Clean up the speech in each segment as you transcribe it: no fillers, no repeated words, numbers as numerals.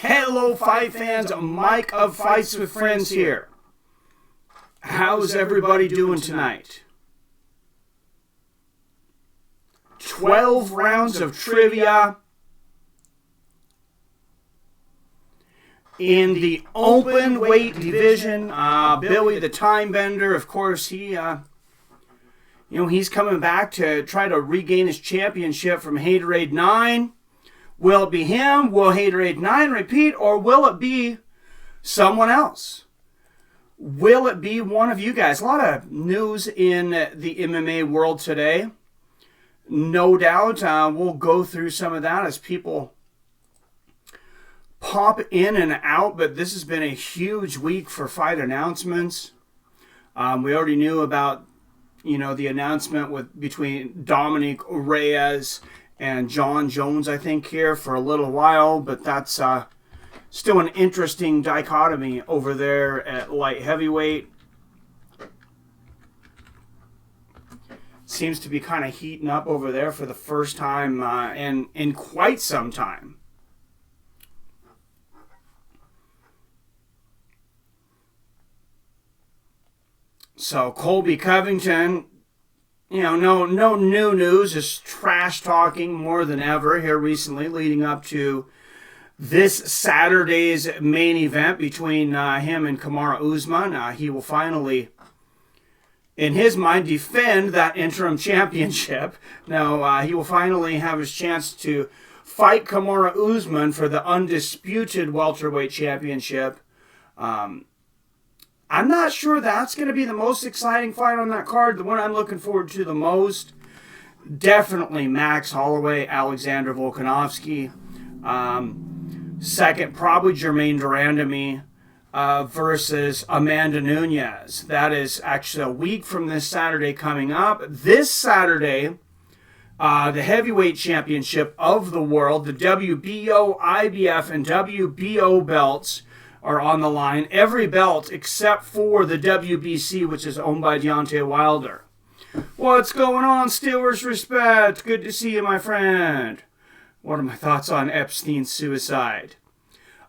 Hello, fight fans. Mike of Fights with Friends here. How's everybody doing tonight? 12 rounds of trivia in the open weight division. Billy the Timebender, of course, he's coming back to try to regain his championship from Haterade 9. Will it be him? Will Haterade 9 repeat? Or will it be someone else? Will it be one of you guys? A lot of news in the MMA world today. No doubt we'll go through some of that as people pop in and out. But this has been a huge week for fight announcements. We already knew about, the announcement between Dominic Reyes and John Jones, I think, here for a little while. But that's still an interesting dichotomy over there at light heavyweight. Seems to be kind of heating up over there for the first time in quite some time. So Colby Covington, no new news, just trash talking more than ever here recently, leading up to this Saturday's main event between him and Kamaru Usman. He will finally, in his mind, defend that interim championship. Now, he will finally have his chance to fight Kamaru Usman for the undisputed welterweight championship. I'm not sure that's going to be the most exciting fight on that card. The one I'm looking forward to the most, definitely Max Holloway, Alexander Volkanovski. Second, probably Jermaine Durandamy versus Amanda Nunes. That is actually a week from this Saturday coming up. This Saturday, the heavyweight championship of the world, the WBO, IBF, and WBO belts are on the line. Every belt except for the WBC, which is owned by Deontay Wilder. What's going on, Steelers Respect? Good to see you, my friend. What are my thoughts on Epstein's suicide?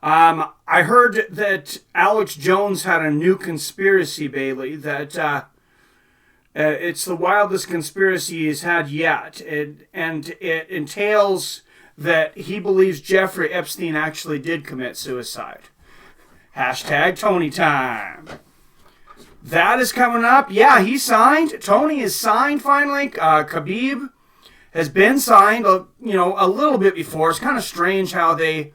I heard that Alex Jones had a new conspiracy, Bailey, that it's the wildest conspiracy he's had yet. And it entails that he believes Jeffrey Epstein actually did commit suicide. Hashtag Tony time. That is coming up. Yeah, he signed. Tony is signed finally. Khabib has been signed, a little bit before. It's kind of strange how they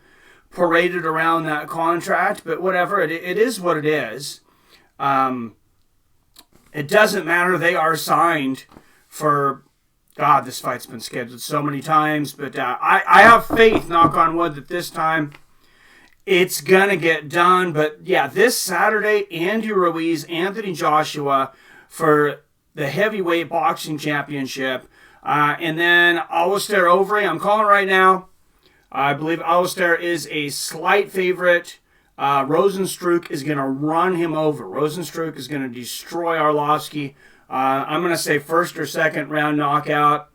paraded around that contract, but whatever. It is what it is. It doesn't matter. They are signed for... God, this fight's been scheduled so many times, but I have faith, knock on wood, that this time it's going to get done. But yeah, this Saturday, Andy Ruiz, Anthony Joshua for the heavyweight boxing championship. And then Alistair Overeem, I'm calling right now. I believe Alistair is a slight favorite. Rosenstruck is going to run him over. Rosenstruck is going to destroy Arlovsky. I'm going to say first or second round knockout.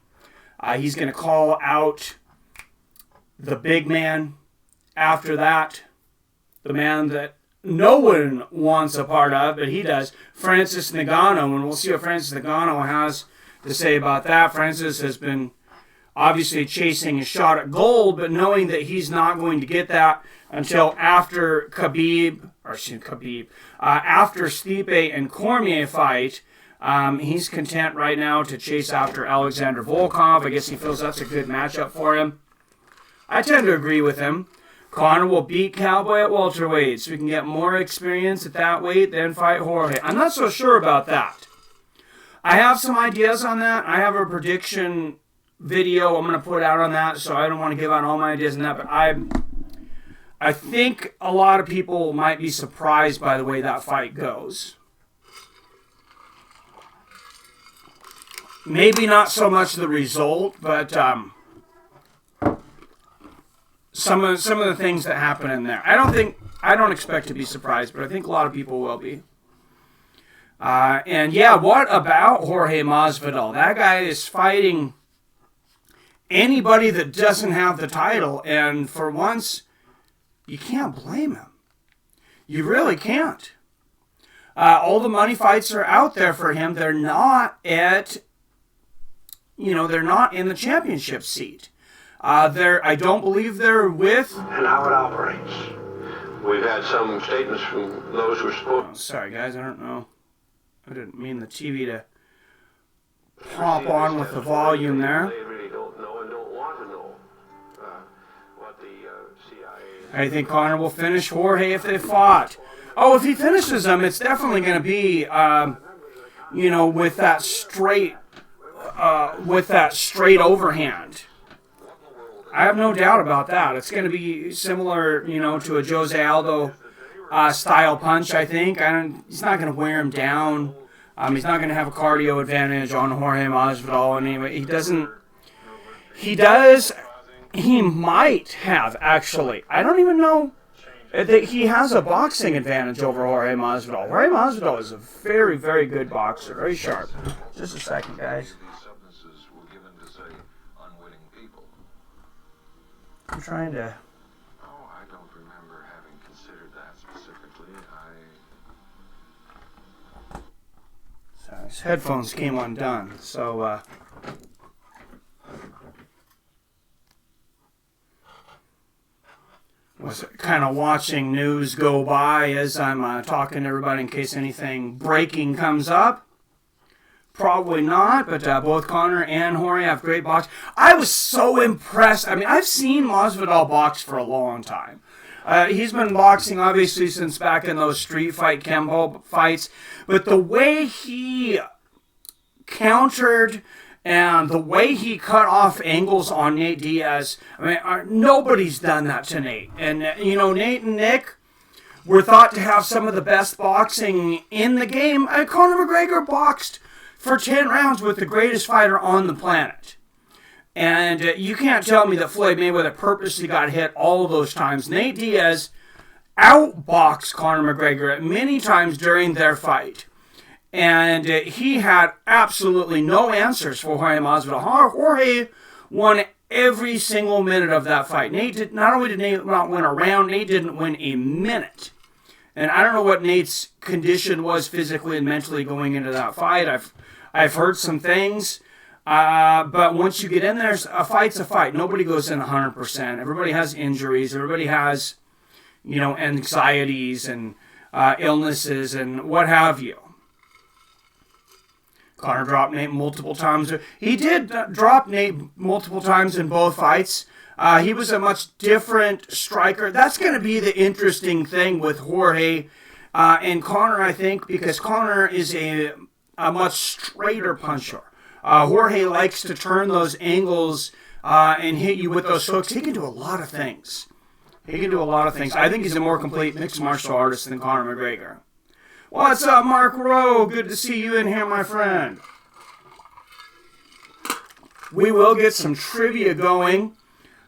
He's going to call out the big man. After that, the man that no one wants a part of, but he does, Francis Ngannou. And we'll see what Francis Ngannou has to say about that. Francis has been obviously chasing a shot at gold, but knowing that he's not going to get that until after after Stipe and Cormier fight. He's content right now to chase after Alexander Volkov. I guess he feels that's a good matchup for him. I tend to agree with him. Conor will beat Cowboy at welterweight, so we can get more experience at that weight, then fight Jorge. I'm not so sure about that. I have some ideas on that. I have a prediction video I'm going to put out on that, so I don't want to give out all my ideas on that, but I think a lot of people might be surprised by the way that fight goes. Maybe not so much the result, but some of the things that happen in there. I don't expect to be surprised, but I think a lot of people will be. And yeah, what about Jorge Masvidal? That guy is fighting anybody that doesn't have the title, and for once, you can't blame him. You really can't. All the money fights are out there for him. They're not at, they're not in the championship seat. I don't believe they're with. And how it operates. We've had some statements from those who are supposed. Oh, sorry, guys. I don't know. I didn't mean the TV to pop on with the volume there. They really don't know and don't want to know what the CIA. I think Conor will finish Jorge if they fought. Oh, if he finishes him, it's definitely going to be, with that straight overhand. I have no doubt about that. It's going to be similar, to a Jose Aldo style punch, I think. He's not going to wear him down. He's not going to have a cardio advantage on Jorge Masvidal. Anyway, he might have, actually. I don't even know that he has a boxing advantage over Jorge Masvidal. Jorge Masvidal is a very, very good boxer, very sharp. Just a second, guys. I'm trying to. Oh, I don't remember having considered that specifically. So his headphones came undone, so was kind of watching news go by as I'm talking to everybody in case anything breaking comes up. Probably not, but both Conor and Jorge have great box. I was so impressed. I've seen Masvidal box for a long time. He's been boxing, obviously, since back in those street fight Kempo fights. But the way he countered and the way he cut off angles on Nate Diaz, nobody's done that to Nate. And, Nate and Nick were thought to have some of the best boxing in the game. Conor McGregor boxed for 10 rounds with the greatest fighter on the planet. And you can't tell me that Floyd Mayweather purposely got hit all of those times. Nate Diaz outboxed Conor McGregor many times during their fight. And he had absolutely no answers for Jorge Masvidal. Jorge won every single minute of that fight. Not only did Nate not win a round, Nate didn't win a minute. And I don't know what Nate's condition was physically and mentally going into that fight. I've heard some things, but once you get in there, a fight's a fight. Nobody goes in 100%. Everybody has injuries. Everybody has, anxieties and illnesses and what have you. Conor dropped Nate multiple times. He did drop Nate multiple times in both fights. He was a much different striker. That's going to be the interesting thing with Jorge and Conor, I think, because Conor is a much straighter puncher. Jorge likes to turn those angles and hit you with those hooks. He can do a lot of things. I think he's a more complete mixed martial artist than Conor McGregor. What's up, Mark Rowe? Good to see you in here, my friend. We will get some trivia going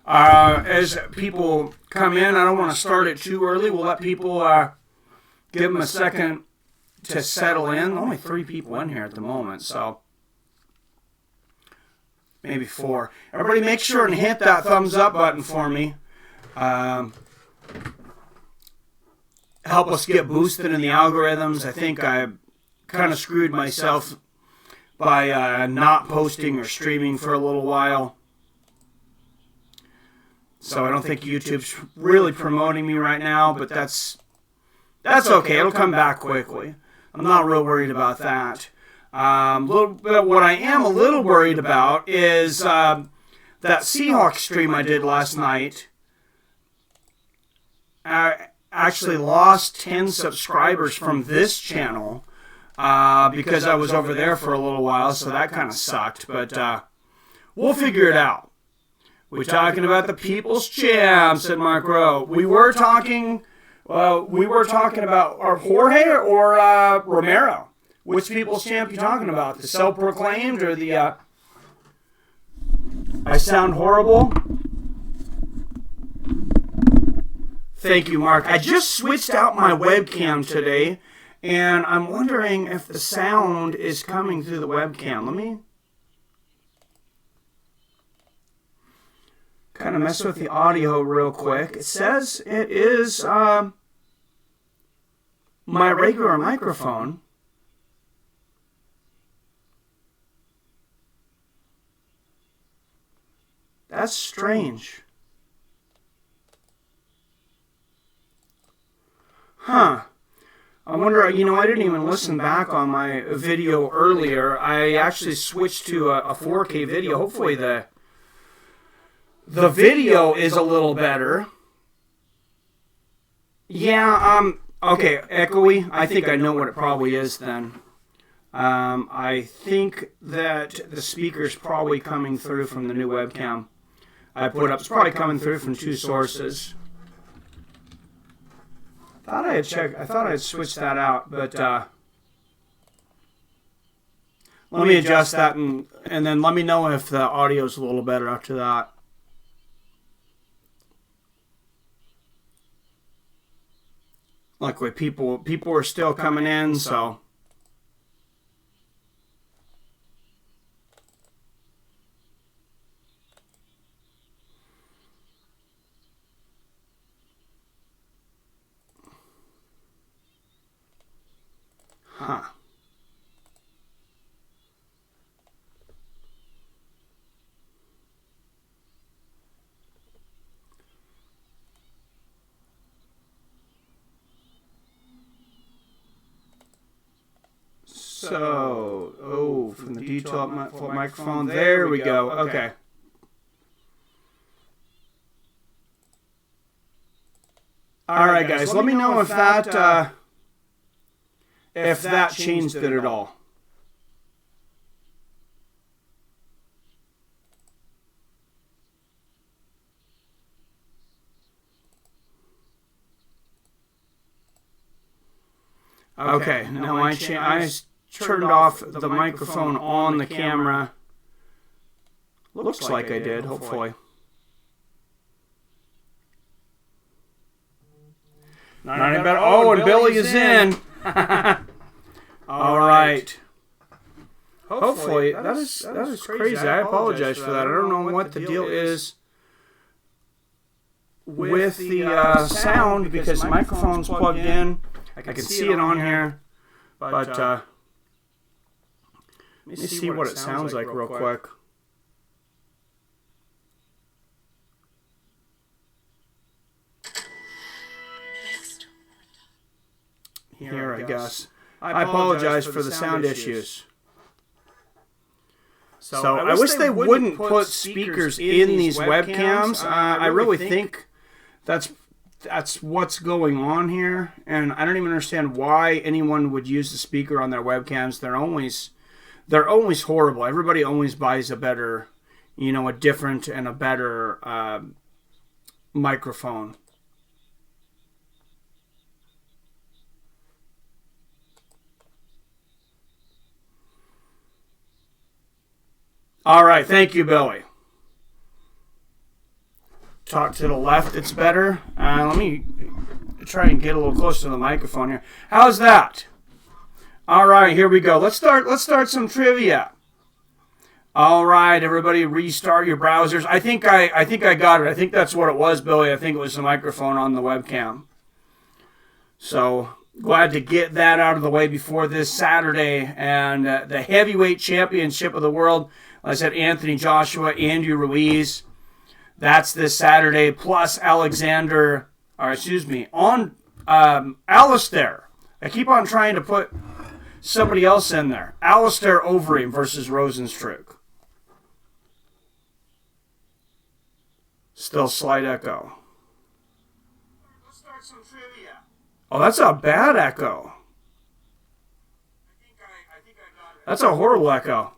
as people come in. I don't want to start it too early. We'll let people give them a second to settle in. Only 3 people in here at the moment, so maybe 4. Everybody make sure and hit that thumbs up button for me. Help us get boosted in the algorithms. I think I kind of screwed myself by not posting or streaming for a little while. So I don't think YouTube's really promoting me right now, but that's okay. It'll come back quickly. I'm not real worried about that. What I am a little worried about is that Seahawks stream I did last night. I actually lost 10 subscribers from this channel because I was over there for a little while, so that kind of sucked. But we'll figure it out. We're talking about the People's Champ, said Mark Rowe. We were talking about Jorge or Romero. Which People's Champ you talking about? The self-proclaimed or the I sound horrible? Thank you, Mark. I just switched out my webcam today, and I'm wondering if the sound is coming through the webcam. kind of mess with the audio real quick. It says it is my regular microphone. That's strange. Huh. I wonder, I didn't even listen back on my video earlier. I actually switched to a 4K video. Hopefully the video is a little better. Yeah, okay, echoey. I think I know what it probably is then. I think that the speaker's probably coming through from the new webcam I put up. It's probably coming through from two sources. I thought I had switched that out, but let me adjust that and then let me know if the audio's a little better after that. Luckily, people are still coming in, so. Huh. So, from the detail microphone, there we go. Okay. All right, guys. Let me know if that changed it at all. Okay, now I turned off the microphone on the camera. Looks like I did, hopefully. Oh, and Billy is in. All right. Hopefully, that is crazy. I apologize for that. I don't know what the deal is with the sound because the microphone's plugged in. I can see it on here, but let me see what it sounds like real quick. Here, I guess. I apologize for the sound issues. So I wish they wouldn't put speakers in these webcams. I really think that's what's going on here, and I don't even understand why anyone would use the speaker on their webcams. They're always horrible. Everybody always buys a better, a different and a better microphone. All right, thank you, Billy. Talk to the left, it's better. Let me try and get a little closer to the microphone here. How's that? All right, here we go. Let's start some trivia. All right, everybody, restart your browsers. I think I got it. I think that's what it was, Billy. I think it was the microphone on the webcam. So glad to get that out of the way before this Saturday and the heavyweight championship of the world. Like I said, Anthony Joshua, Andrew Ruiz. That's this Saturday, plus Alistair. I keep on trying to put somebody else in there. Alistair Overeem versus Rosenstruck. Still slight echo. Let's start some trivia. Oh, that's a bad echo. I think I got it. That's a horrible echo.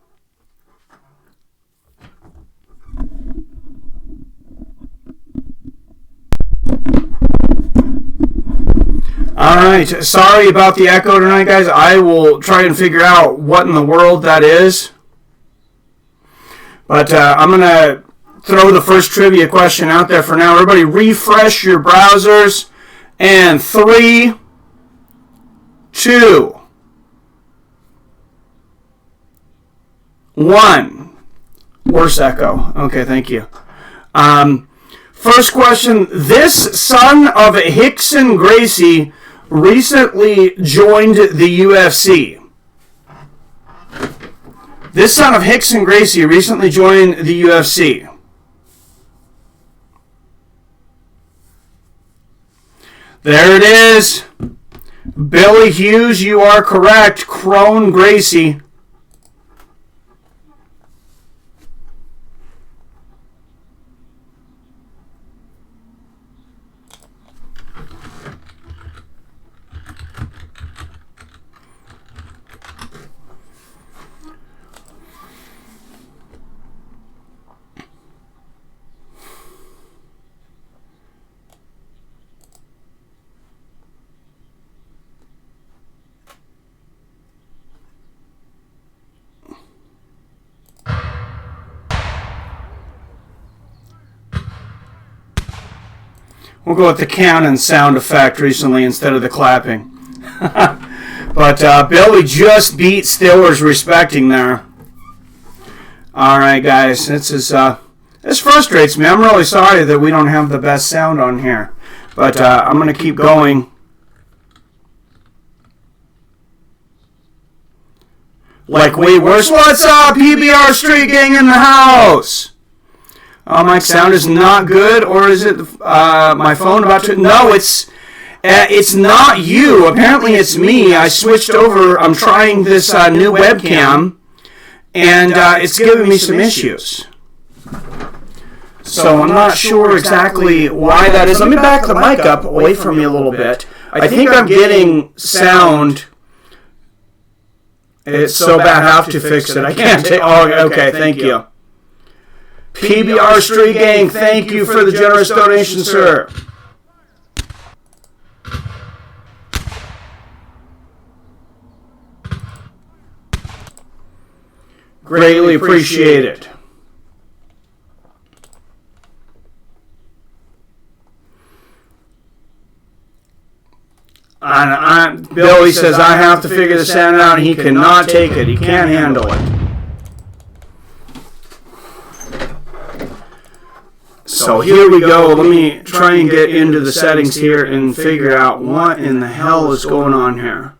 All right, sorry about the echo tonight, guys. I will try and figure out what in the world that is. But I'm going to throw the first trivia question out there for now. Everybody refresh your browsers. And 3, 2, 1. Worse echo. Okay, thank you. First question. This son of Rickson Gracie recently joined the UFC. This son of Rickson Gracie recently joined the UFC. There it is. Billy Hughes, you are correct. Crone Gracie. We'll go with the cannon sound effect recently instead of the clapping. But Billy just beat Stiller's respecting there. All right, guys. This frustrates me. I'm really sorry that we don't have the best sound on here. But I'm going to keep going. Like we were. What's up, PBR Street Gang in the house? My sound is not good, or is it my phone about to? No, it's not you. Apparently, it's me. I switched over. I'm trying this new webcam, and it's giving me some issues. So I'm not sure exactly why that is. Let me back the mic up away from me a little bit. I think I'm getting sound. It's so bad I have to fix it. I can't take. Oh, okay. Thank you. PBR Street Gang, thank you for the generous donation, sir. Greatly appreciate it. Billy says I have to figure this out, and he cannot take it. He can't handle it. So here we go. Let me try and get into the settings here and figure out what in the hell is going on here.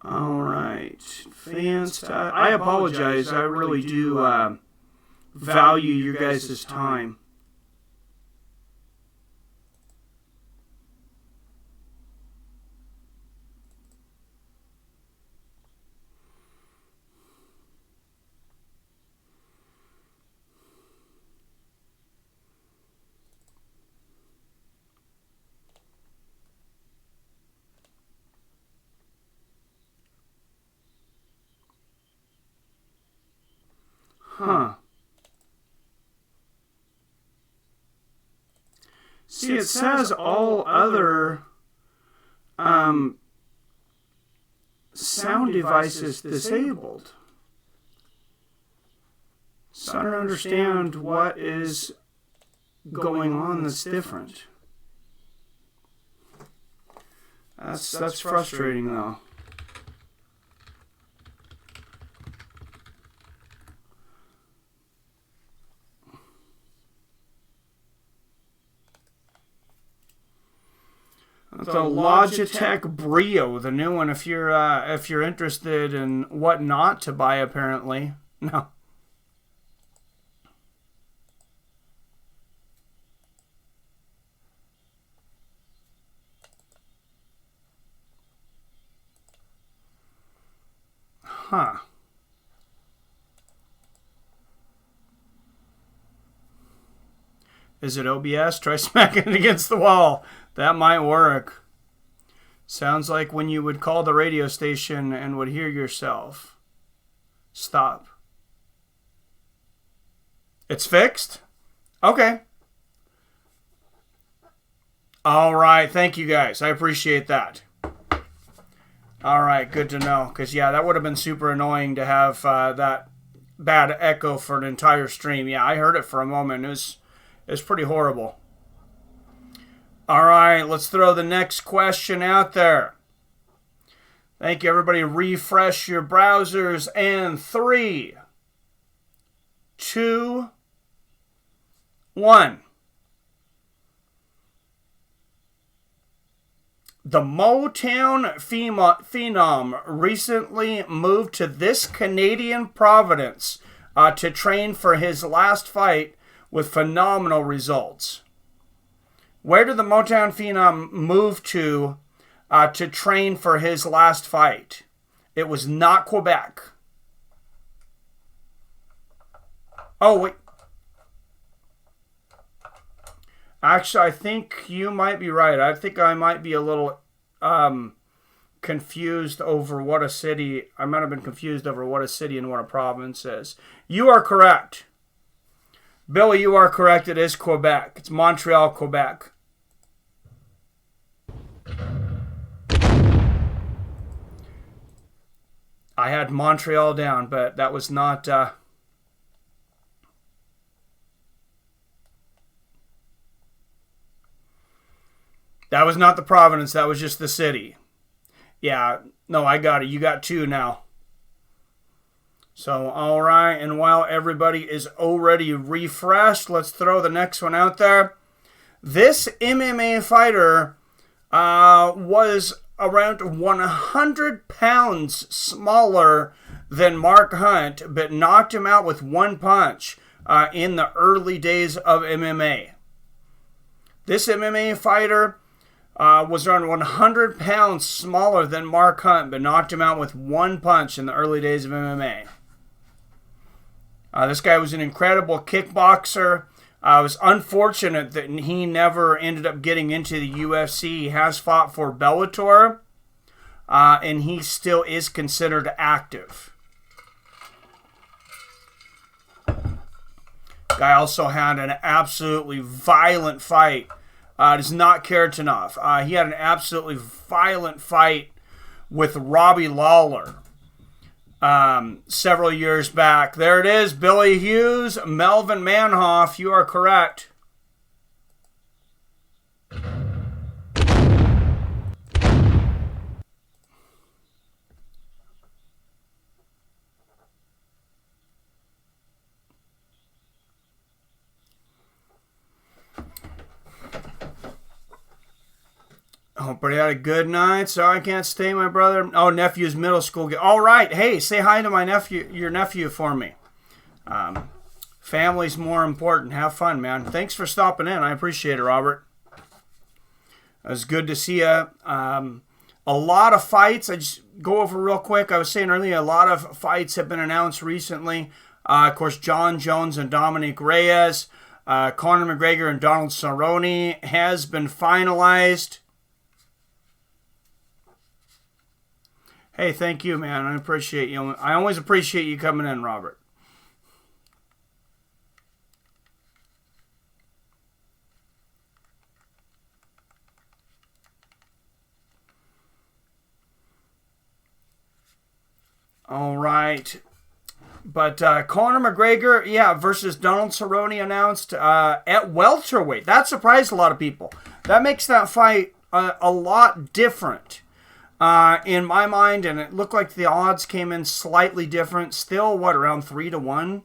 All right, fans. I apologize. I really do value your guys' time. Huh. See, it says all other sound devices disabled. So I don't understand what is going on that's different. That's frustrating, though. The Logitech Brio, the new one. If you're interested in what not to buy, apparently. No. Huh. Is it OBS? Try smacking it against the wall. That might work. Sounds like when you would call the radio station and would hear yourself. Stop. It's fixed? Okay. All right. Thank you, guys. I appreciate that. All right, good to know. Because, yeah, that would have been super annoying to have that bad echo for an entire stream. Yeah, I heard it for a moment. It was pretty horrible. All right, let's throw the next question out there. Thank you, everybody. Refresh your browsers. And 3, 2, 1. The Motown phenom recently moved to this Canadian province to train for his last fight with phenomenal results. Where did the Motown phenom move to train for his last fight? It was not Quebec. Oh, wait. Actually, I think you might be right. I think I might be a little confused over what a city. I might have been confused over what a city and what a province is. You are correct. Billy, you are correct. It is Quebec. It's Montreal, Quebec. I had Montreal down, but that was not... That was not the province. That was just the city. Yeah, no, I got it. You got 2 now. So, all right. And while everybody is already refreshed, let's throw the next one out there. This MMA fighter was around 100 pounds smaller than Mark Hunt, but knocked him out with one punch in the early days of MMA. This MMA fighter was around 100 pounds smaller than Mark Hunt, but knocked him out with one punch in the early days of MMA. This guy was an incredible kickboxer. It was unfortunate that he never ended up getting into the UFC. He has fought for Bellator, and he still is considered active. Guy also had an absolutely violent fight. Does not Karatanov. He had an absolutely violent fight with Robbie Lawler several years back. There it is, Billy Hughes, Melvin Manhoff. You are correct. Hope you had a good night. Sorry I can't stay, my brother. Oh, nephew's middle school. All right. Hey, say hi to my nephew, your nephew for me. Family's more important. Have fun, man. Thanks for stopping in. I appreciate it, Robert. It was good to see you. A lot of fights. I just go over real quick. I was saying earlier, a lot of fights have been announced recently. Of course, John Jones and Dominic Reyes. Conor McGregor and Donald Cerrone has been finalized. Hey, thank you, man. I appreciate you. I always appreciate you coming in, Robert. All right. But Conor McGregor, versus Donald Cerrone announced at welterweight. That surprised a lot of people. That makes that fight a lot different. In my mind, and it looked like the odds came in slightly different. Still, around 3-1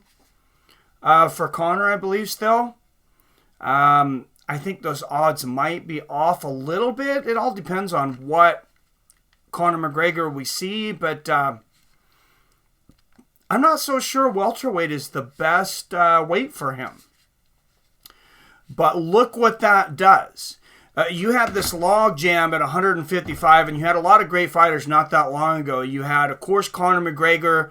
for Conor, I believe, still. I think those odds might be off a little bit. It all depends on what Conor McGregor we see, but I'm not so sure welterweight is the best weight for him. But look what that does. You had this log jam at 155, and you had a lot of great fighters not that long ago. You had, of course, Conor McGregor.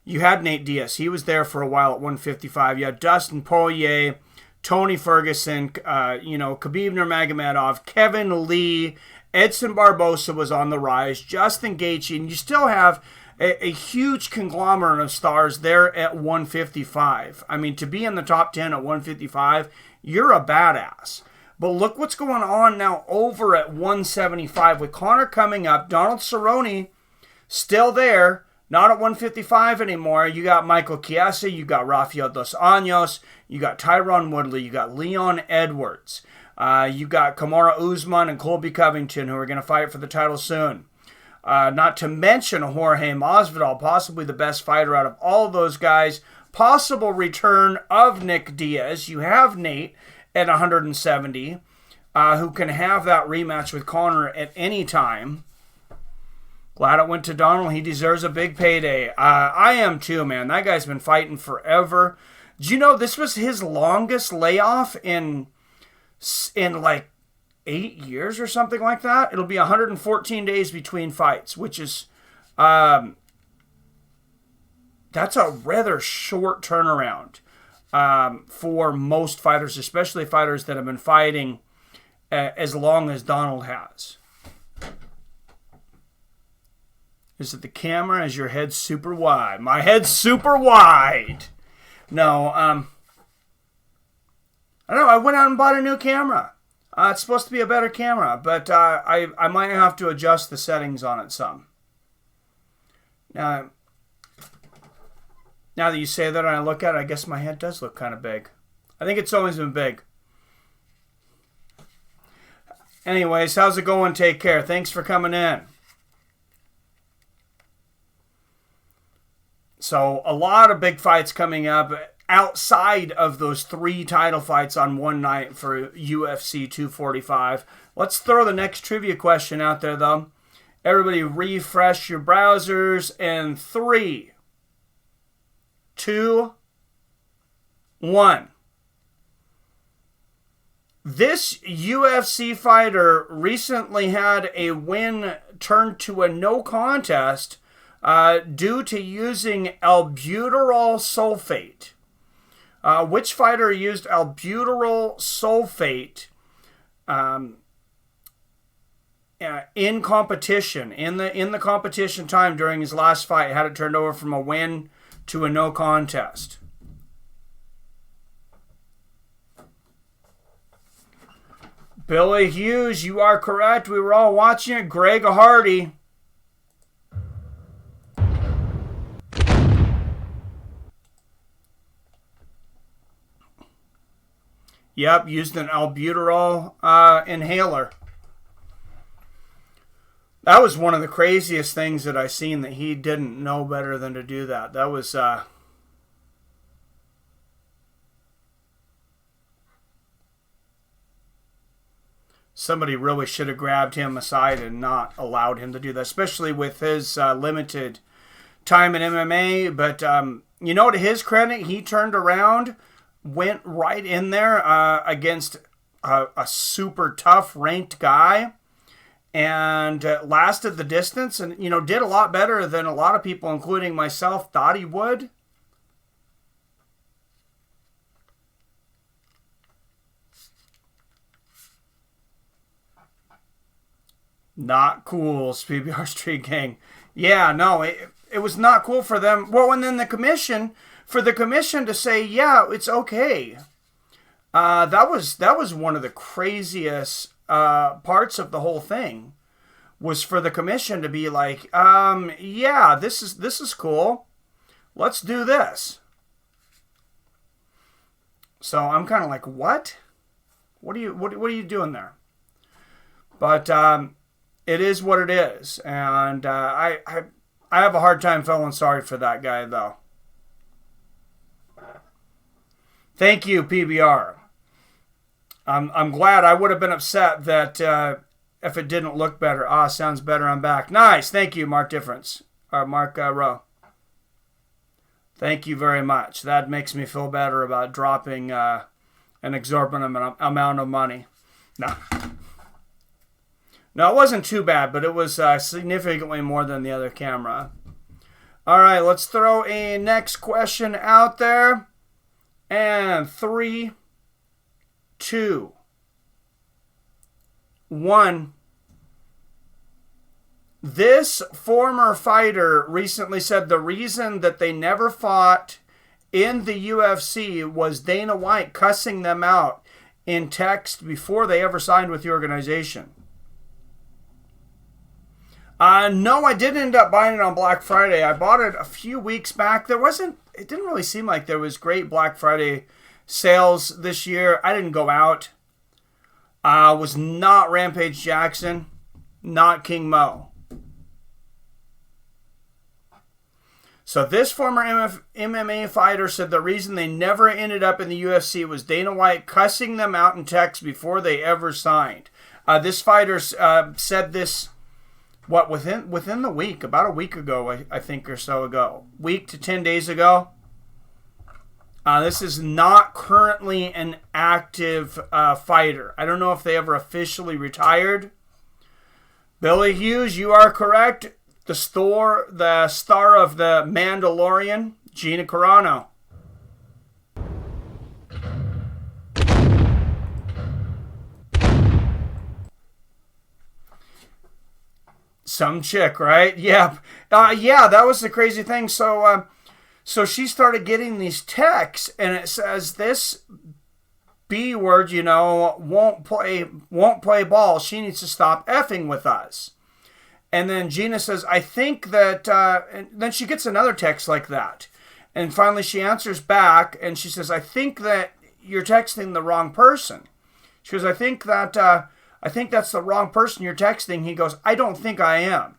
You had Nate Diaz. He was there for a while at 155. You had Dustin Poirier, Tony Ferguson, Khabib Nurmagomedov, Kevin Lee, Edson Barbosa was on the rise, Justin Gaethje, and you still have a huge conglomerate of stars there at 155. I mean, to be in the top 10 at 155, you're a badass. But look what's going on now over at 175 with Conor coming up. Donald Cerrone still there, not at 155 anymore. You got Michael Chiesa, you got Rafael dos Anjos, you got Tyron Woodley, you got Leon Edwards, you got Kamaru Usman and Colby Covington, who are going to fight for the title soon. Not to mention Jorge Masvidal, possibly the best fighter out of all of those guys. Possible return of Nick Diaz. You have Nate at 170, who can have that rematch with Conor at any time. Glad it went to Donald. He deserves a big payday. I am too, man. That guy's been fighting forever. Do you know this was his longest layoff in like 8 years or something like that? It'll be 114 days between fights, which is that's a rather short turnaround for most fighters, especially fighters that have been fighting as long as Donald has. Is it the camera? Is your head super wide? My head's super wide. No, I don't know. I went out and bought a new camera. It's supposed to be a better camera, but I might have to adjust the settings on it some. Now that you say that and I look at it, I guess my head does look kind of big. I think it's always been big. Anyways, how's it going? Take care. Thanks for coming in. So a lot of big fights coming up outside of those 3 title fights on one night for UFC 245. Let's throw the next trivia question out there, though. Everybody refresh your browsers in 3, 2, 1. This UFC fighter recently had a win turned to a no contest due to using albuterol sulfate. Which fighter used albuterol sulfate in competition, in the competition time during his last fight, had it turned over from a win to a no contest? Billy Hughes, you are correct. We were all watching it. Greg Hardy. Yep, used an albuterol inhaler. That was one of the craziest things that I seen, that he didn't know better than to do that. That was somebody really should have grabbed him aside and not allowed him to do that, especially with his limited time in MMA. But you know, to his credit, he turned around, went right in there against a super tough ranked guy, and lasted the distance, and did a lot better than a lot of people, including myself, thought he would. Not cool, PBR Street Gang. Yeah, no, it was not cool for them. Well, and then for the commission to say, yeah, it's okay. That was one of the craziest parts of the whole thing, was for the commission to be like, yeah, this is cool. Let's do this. So I'm kind of like, what? What are you doing there? But it is what it is, and I have a hard time feeling sorry for that guy, though. Thank you, PBR. I'm glad. I would have been upset that if it didn't look better. Sounds better. I'm back. Nice. Thank you, Mark Difference. Or Mark Rowe. Thank you very much. That makes me feel better about dropping an exorbitant amount of money. No, it wasn't too bad, but it was significantly more than the other camera. All right, let's throw a next question out there. And 3, 2, 1. This former fighter recently said the reason that they never fought in the UFC was Dana White cussing them out in text before they ever signed with the organization. No, I didn't end up buying it on Black Friday. I bought it a few weeks back. It didn't really seem like there was great Black Friday sales this year. I didn't go out. Was not Rampage Jackson, not King Mo. So this former MMA fighter said the reason they never ended up in the UFC was Dana White cussing them out in text before they ever signed. This fighter said this, within the week, about a week ago, I think, or so ago. Week to 10 days ago. This is not currently an active fighter. I don't know if they ever officially retired. Billy Hughes, you are correct. The star of The Mandalorian, Gina Carano. Some chick, right? Yeah. Yeah, that was the crazy thing. So she started getting these texts, and it says this B word, won't play ball. She needs to stop effing with us. And then Gina says, I think that, and then she gets another text like that. And finally she answers back, and she says, I think that you're texting the wrong person. She goes, I think that's the wrong person you're texting. He goes, I don't think I am.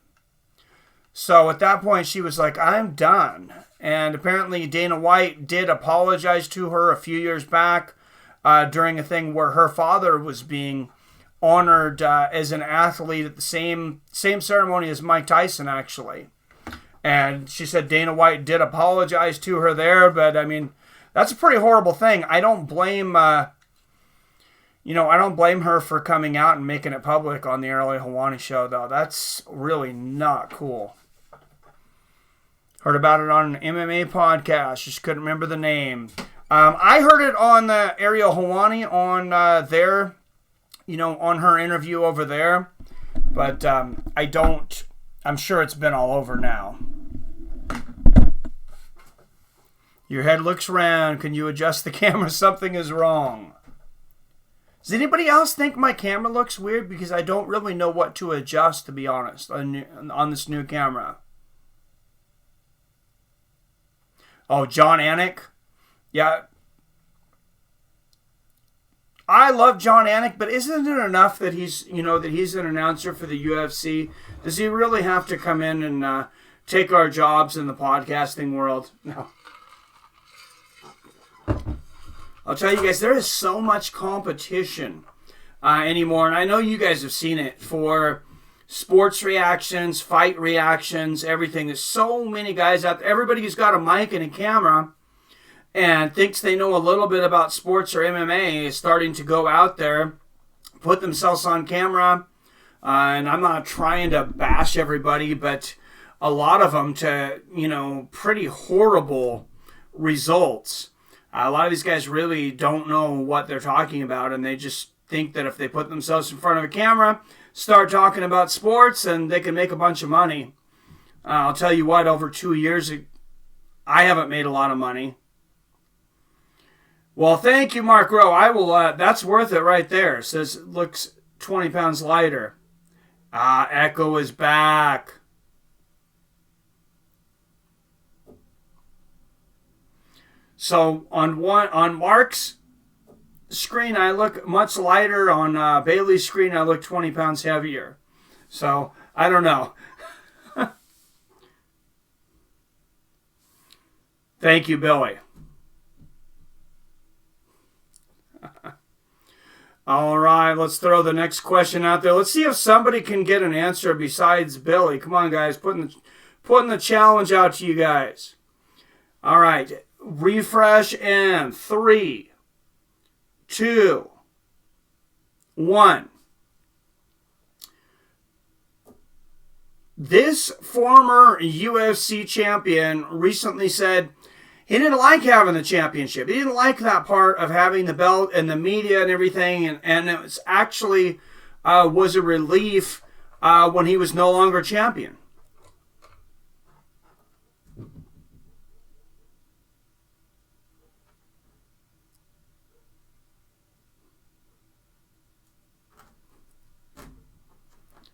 So at that point she was like, I'm done. And apparently Dana White did apologize to her a few years back during a thing where her father was being honored as an athlete at the same ceremony as Mike Tyson, actually. And she said Dana White did apologize to her there, but I mean, that's a pretty horrible thing. I don't blame I don't blame her for coming out and making it public on the Early Hawani show, though. That's really not cool. Heard about it on an MMA podcast. Just couldn't remember the name. I heard it on the Ariel Hawani on on her interview over there. But I'm sure it's been all over now. Your head looks round. Can you adjust the camera? Something is wrong. Does anybody else think my camera looks weird? Because I don't really know what to adjust, to be honest, on this new camera. Oh, John Anik? Yeah. I love John Anik, but isn't it enough that he's an announcer for the UFC? Does he really have to come in and take our jobs in the podcasting world? No. I'll tell you guys, there is so much competition anymore, and I know you guys have seen it for sports reactions, fight reactions, everything. There's so many guys out there. Everybody who's got a mic and a camera and thinks they know a little bit about sports or MMA is starting to go out there, put themselves on camera, and I'm not trying to bash everybody, but a lot of them to, pretty horrible results. A lot of these guys really don't know what they're talking about, and they just think that if they put themselves in front of a camera, start talking about sports, and they can make a bunch of money. I'll tell you what, over 2 years, I haven't made a lot of money. Well, thank you, Mark Rowe. I will. That's worth it right there. It says it looks 20 pounds lighter. Echo is back. So on Mark's screen, I look much lighter. On Bailey's screen, I look 20 pounds heavier. So I don't know. Thank you, Billy. All right, let's throw the next question out there. Let's see if somebody can get an answer besides Billy. Come on, guys, putting the challenge out to you guys. All right, refresh in 3, 2, 1. This former UFC champion recently said he didn't like having the championship. He didn't like that part of having the belt and the media and everything. And it was actually was a relief when he was no longer champion.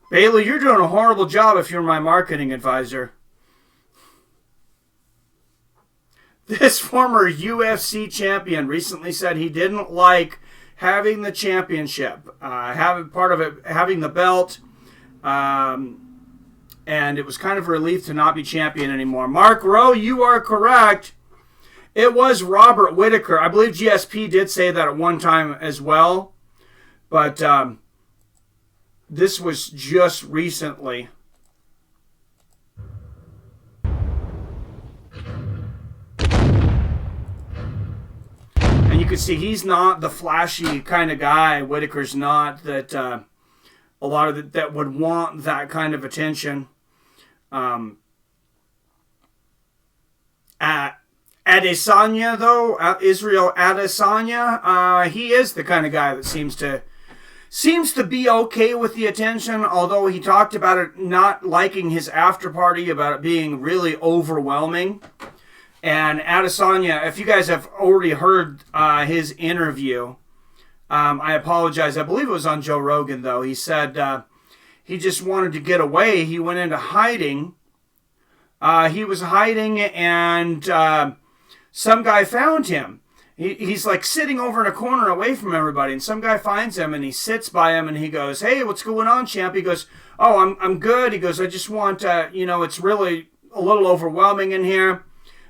Bailey, you're doing a horrible job if you're my marketing advisor. This former UFC champion recently said he didn't like having the championship, having part of it, having the belt, and it was kind of a relief to not be champion anymore. Mark Rowe, you are correct. It was Robert Whittaker. I believe GSP did say that at one time as well, but this was just recently. And you can see he's not the flashy kind of guy. Whittaker's not that. A lot of that would want that kind of attention. Adesanya, though, Israel Adesanya, he is the kind of guy that seems to be okay with the attention, although he talked about it not liking his after party, about it being really overwhelming. And Adesanya, if you guys have already heard his interview, I apologize. I believe it was on Joe Rogan, though. He said he just wanted to get away. He went into hiding. He was hiding, and some guy found him. He's like sitting over in a corner away from everybody, and some guy finds him, and he sits by him, and he goes, "Hey, what's going on, champ?" He goes, "Oh, I'm good." He goes, "I just want, it's really a little overwhelming in here.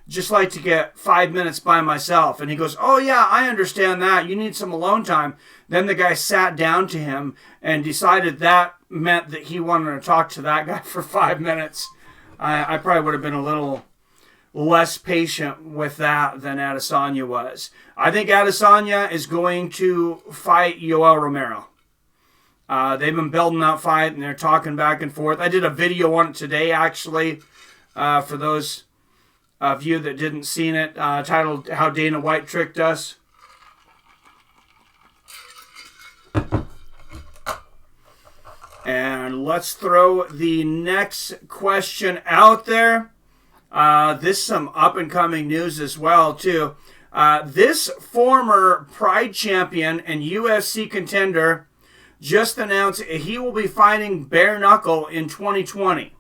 Just like to get 5 minutes by myself." And he goes, "Oh yeah, I understand that. You need some alone time." Then the guy sat down to him and decided that meant that he wanted to talk to that guy for 5 minutes. I probably would have been a little less patient with that than Adesanya was. I think Adesanya is going to fight Yoel Romero. They've been building that fight, and they're talking back and forth. I did a video on it today, actually, for those of you that didn't seen it, titled "How Dana White Tricked Us." And let's throw the next question out there. This is some up-and-coming news as well, too. This former Pride champion and UFC contender just announced he will be fighting bare knuckle in 2020.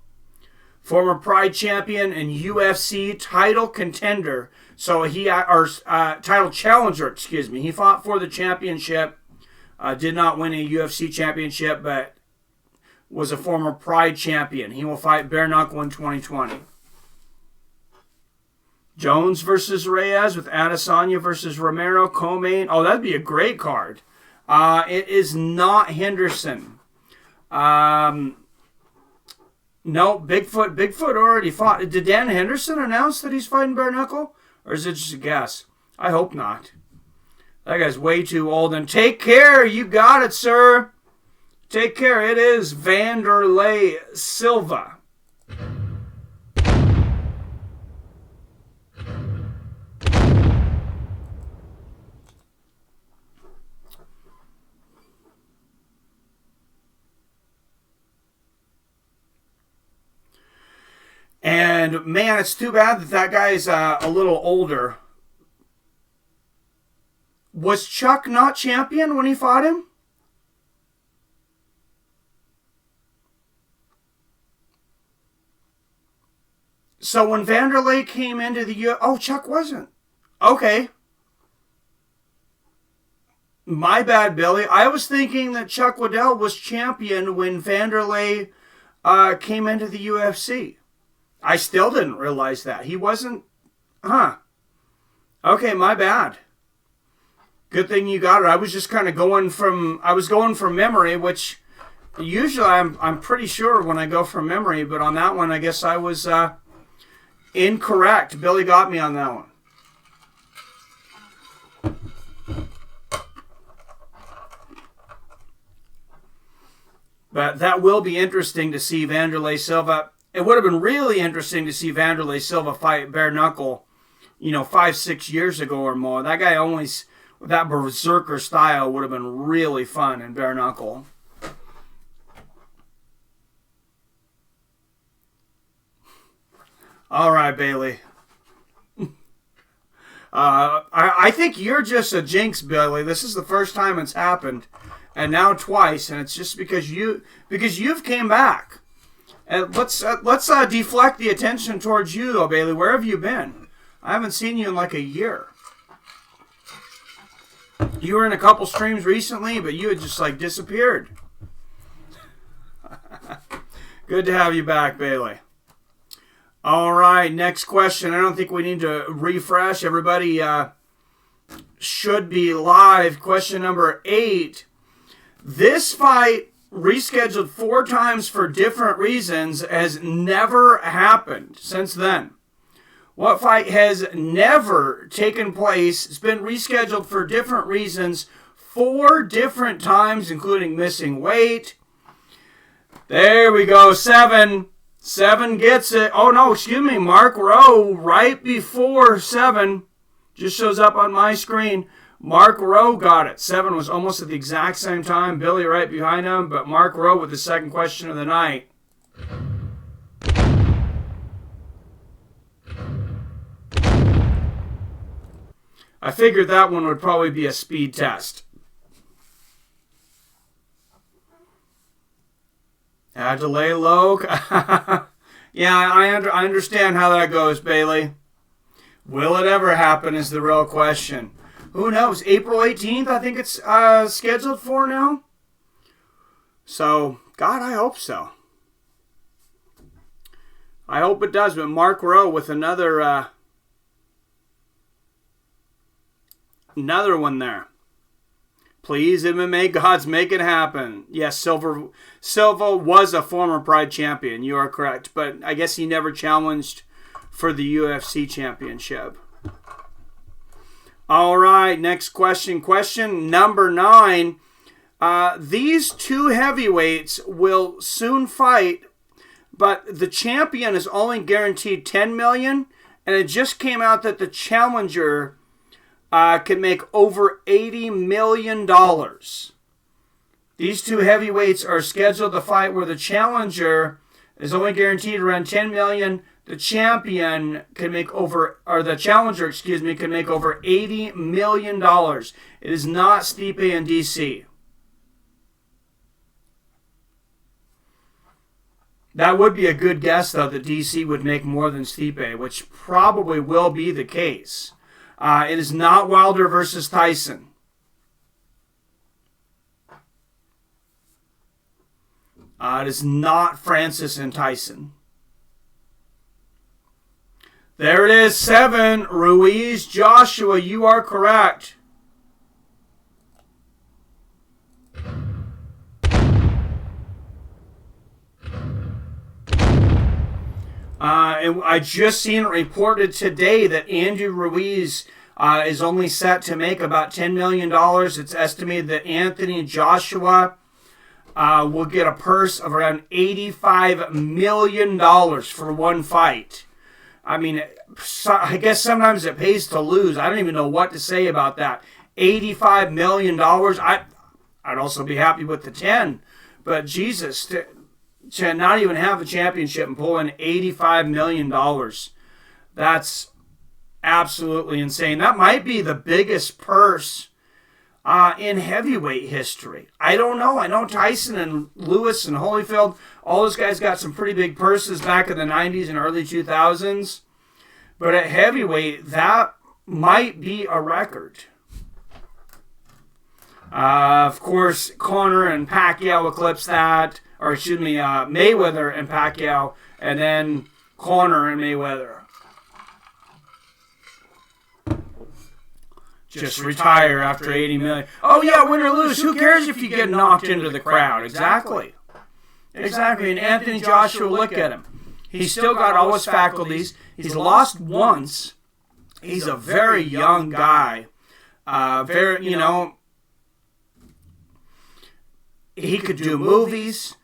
Former Pride champion and UFC title contender. So title challenger, excuse me. He fought for the championship. Did not win a UFC championship, but was a former Pride champion. He will fight bare knuckle in 2020. Jones versus Reyes with Adesanya versus Romero, co-main. Oh, that'd be a great card. It is not Henderson. No, Bigfoot already fought. Did Dan Henderson announce that he's fighting bare knuckle? Or is it just a guess? I hope not. That guy's way too old. And take care. You got it, sir. Take care. It is Vanderlei Silva. And, man, it's too bad that guy's a little older. Was Chuck not champion when he fought him? So when Vanderlei came into the oh, Chuck wasn't. Okay. My bad, Billy. I was thinking that Chuck Liddell was champion when Vanderlei came into the UFC. I still didn't realize that. He wasn't. Huh. Okay, my bad. Good thing you got it. I was just kind of going from memory, which usually I'm pretty sure when I go from memory, but on that one I guess I was incorrect. Billy got me on that one. But that will be interesting to see Vanderlei Silva. It would have been really interesting to see Vanderlei Silva fight bare knuckle, 5-6 years ago or more. That guy always, that berserker style would have been really fun in bare knuckle. All right, Bailey. I think you're just a jinx, Billy. This is the first time it's happened. and now twice, and it's just because you've came back. And let's deflect the attention towards you, though, Bailey. Where have you been? I haven't seen you in like a year. You were in a couple streams recently, but you had just like disappeared. Good to have you back, Bailey. All right, next question. I don't think we need to refresh. Everybody should be live. Question number 8. This fight, rescheduled 4 times for different reasons, has never happened since then. What fight has never taken place? It's been rescheduled for different reasons 4 different times, including missing weight. There we go. 7. 7 gets it. Oh, no, excuse me. Mark Rowe, right before 7, just shows up on my screen. Mark Rowe got it. 7 was almost at the exact same time. Billy right behind him, but Mark Rowe with the second question of the night. I figured that one would probably be a speed test. Had to lay low. Yeah, I understand how that goes, Bailey. Will it ever happen is the real question. Who knows? April 18th, I think it's scheduled for now. So, God, I hope so. I hope it does. But Mark Rowe with another one there. Please, MMA gods, make it happen. Yes, Silva was a former Pride champion. You are correct. But I guess he never challenged for the UFC championship. All right, next question. Question number 9. These 2 heavyweights will soon fight, but the champion is only guaranteed $10 million, and it just came out that the challenger can make over $80 million. These 2 heavyweights are scheduled to fight where the challenger is only guaranteed around $10 million. The champion can make over, or the challenger, can make over $80 million. It is not Stipe and DC. That would be a good guess, though, that DC would make more than Stipe, which probably will be the case. It is not Wilder versus Tyson. It is not Francis and Tyson. There it is, 7. Ruiz, Joshua, you are correct. And I just seen it reported today that Andrew Ruiz is only set to make about $10 million. It's estimated that Anthony Joshua will get a purse of around $85 million for one fight. I mean, I guess sometimes it pays to lose. I don't even know what to say about that. $85 million. I'd also be happy with the 10. But Jesus, to not even have a championship and pull in $85 million, that's absolutely insane. That might be the biggest purse in heavyweight history. I don't know. I know Tyson and Lewis and Holyfield, all those guys got some pretty big purses back in the 90s and early 2000s. But at heavyweight, that might be a record. Of course, Conor and Pacquiao eclipsed that. Or excuse me, Mayweather and Pacquiao. And then Conor and Mayweather. Just retire after $80 million. Oh yeah, win or lose. Who cares if you get knocked into the crowd? Exactly. And Anthony Joshua, look at him. He's still got all his faculties. He's lost once. He's a very young guy. He could do movies.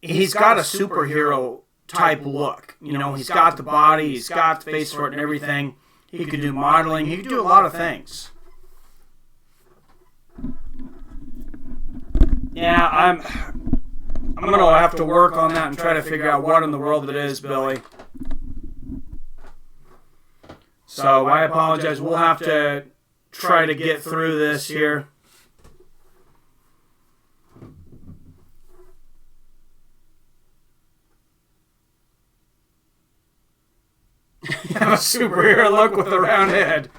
He's got a superhero type look. He's got the body. He's got the face for it and everything. He could do modeling. He could do a lot of things. Yeah, I'm going to have to work on that and try to figure out what in the world it is, Billy. So I apologize. We'll have to try to get through this here. a superhero look with a round head.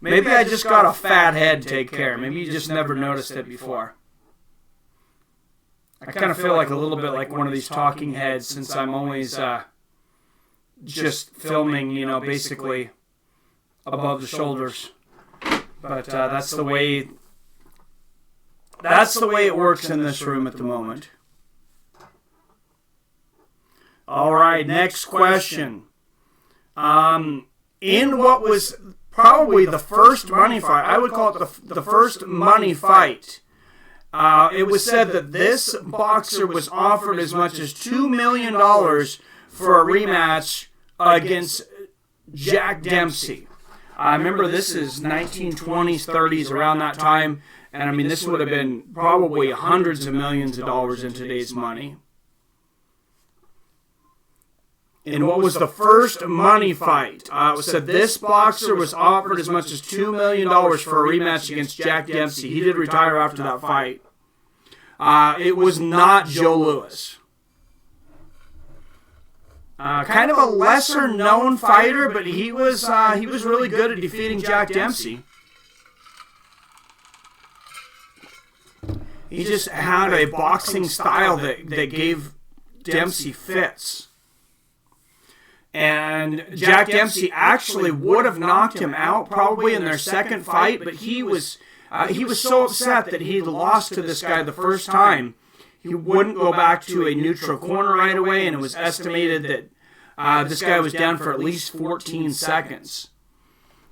Maybe I just got a fat head, take care. Maybe you just never noticed it before. I kind of feel like a little bit like one of these talking heads since I'm always just filming, basically above the shoulders. But that's the way it works in this room at the moment. All right, next question. In what was probably the first money fight, I would call it the first money fight, it was said that this boxer was offered as much as $2 million for a rematch against Jack Dempsey. I remember this is 1920s, 30s, around that time, and I mean this would have been probably hundreds of millions of dollars in today's money. In what was the first money fight, it was said this boxer was offered as much as $2 million for a rematch against Jack Dempsey. He did retire after that fight. It was not Joe Louis. Kind of a lesser-known fighter, but he was really good at defeating Jack Dempsey. He just had a boxing style that gave Dempsey fits. And Jack Dempsey actually would have knocked him out probably in their second fight, but he was so upset that he lost to this guy the first time. He wouldn't go back to a neutral corner right away, and it was estimated that this guy was down for at least 14 seconds.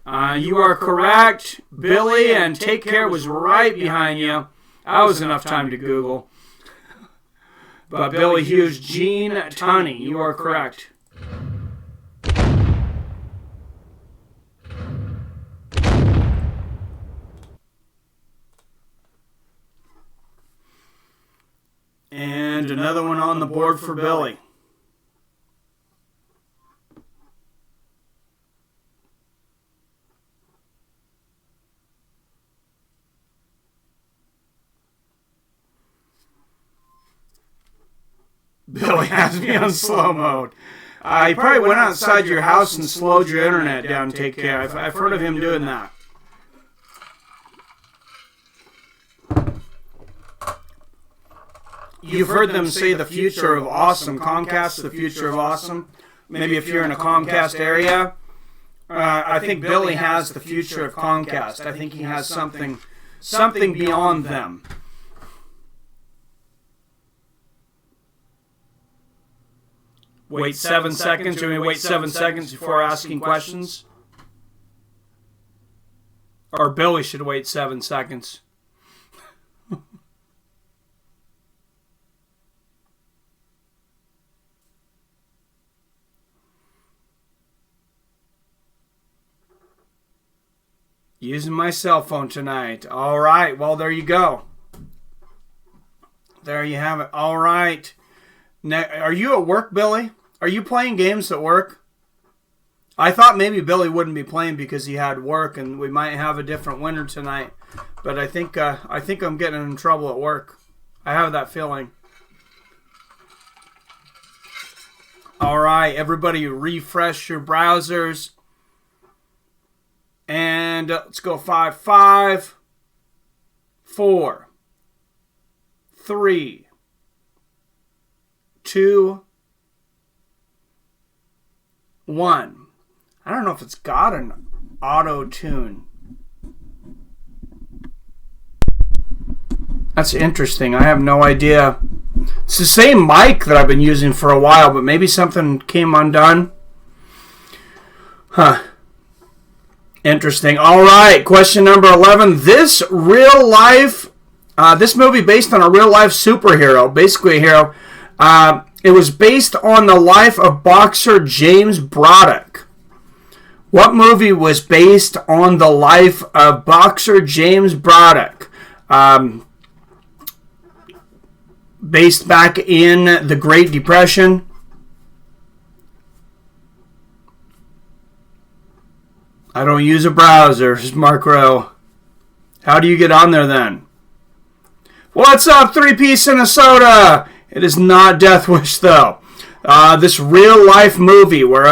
You are correct, Billy, and Take Care was right behind you. That was enough time to Google. But Billy Hughes, Gene Tunney, you are correct. And another one on the board for Billy. Billy has me on slow mode. He probably went outside your house and slowed your internet down. Take care. I've heard of him doing that. You've heard them say the future of awesome. Comcast, the future of awesome. Maybe if you're in a Comcast area. I think Billy has the future of Comcast. I think he has something beyond them. Wait 7 seconds. You're going to wait 7 seconds before asking questions? Or Billy should wait 7 seconds. Using my cell phone tonight. All right. Well, there you go. There you have it. All right. Now, are you at work, Billy? Are you playing games at work? I thought maybe Billy wouldn't be playing because he had work, and we might have a different winner tonight. But I think I'm getting in trouble at work. I have that feeling. All right, everybody, refresh your browsers. And let's go 5, 5, 4, 3, 2, 1. I don't know if it's got an auto tune. That's interesting. I have no idea. It's the same mic that I've been using for a while, but maybe something came undone. Huh. Interesting. All right, question number 11. This movie based on a real life superhero, basically a hero. It was based on the life of boxer James Braddock. What movie was based on the life of boxer James Braddock? Based back in the Great Depression. I don't use a browser, says Mark Rowe. How do you get on there then? What's up, 3-piece and a soda? It is not Death Wish, though. This real life movie where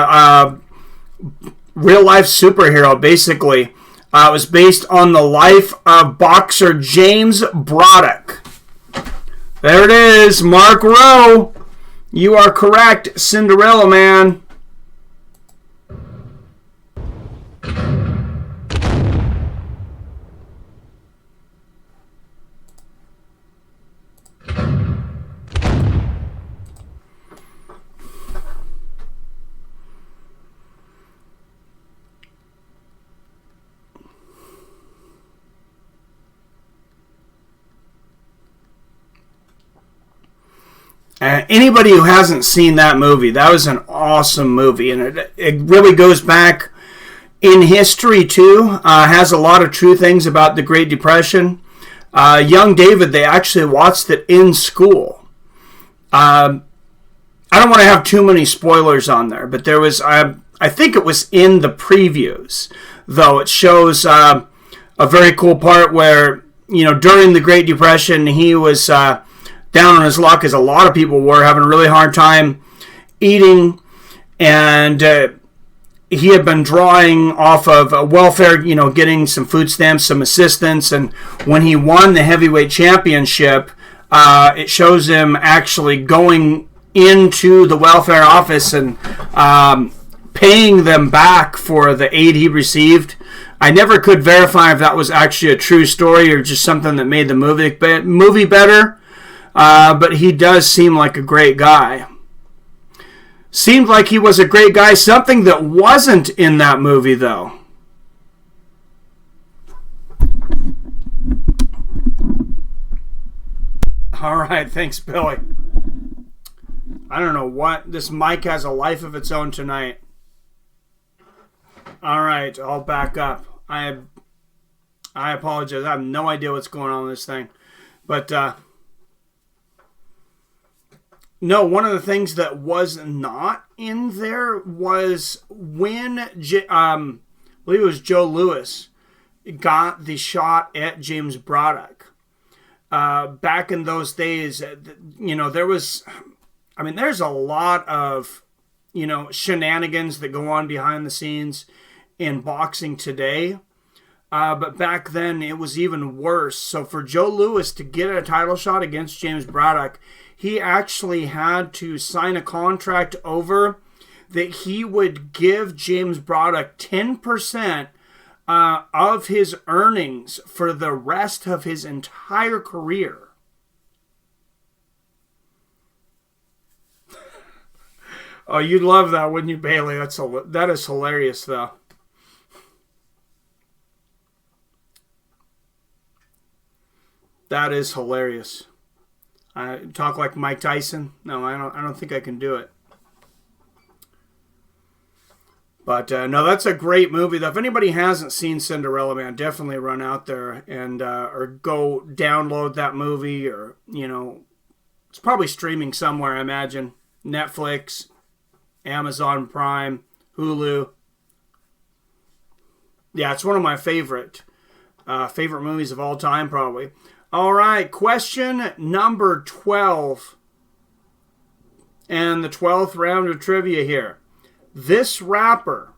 real life superhero basically was based on the life of boxer James Braddock. There it is, Mark Rowe. You are correct, Cinderella Man. Anybody who hasn't seen that movie, that was an awesome movie, and it really goes back in history too. Has a lot of true things about the Great Depression. Young David, they actually watched it in school. I don't want to have too many spoilers on there, but there was, I think it was in the previews, though it shows a very cool part where, during the Great Depression, he was down on his luck, as a lot of people were, having a really hard time eating, and he had been drawing off of welfare, getting some food stamps, some assistance, and when he won the heavyweight championship, it shows him actually going into the welfare office and paying them back for the aid he received. I never could verify if that was actually a true story or just something that made the movie better. But he does seem like a great guy. Seemed like he was a great guy. Something that wasn't in that movie, though. All right, thanks, Billy. I don't know what. This mic has a life of its own tonight. All right, I'll back up. I apologize. I have no idea what's going on with this thing. But, no, one of the things that was not in there was when, I believe it was Joe Louis, got the shot at James Braddock. Back in those days, there was, there's a lot of, shenanigans that go on behind the scenes in boxing today. But back then, it was even worse. So for Joe Louis to get a title shot against James Braddock, he actually had to sign a contract over that he would give James Braddock 10% of his earnings for the rest of his entire career. Oh, you'd love that, wouldn't you, Bailey? That is hilarious, though. That is hilarious. Talk like Mike Tyson? No, I don't think I can do it. But no, that's a great movie. Though, if anybody hasn't seen Cinderella Man, definitely run out there and or go download that movie, or it's probably streaming somewhere. I imagine Netflix, Amazon Prime, Hulu. Yeah, it's one of my favorite movies of all time, probably. All right, question number 12. And the 12th round of trivia here. This rapper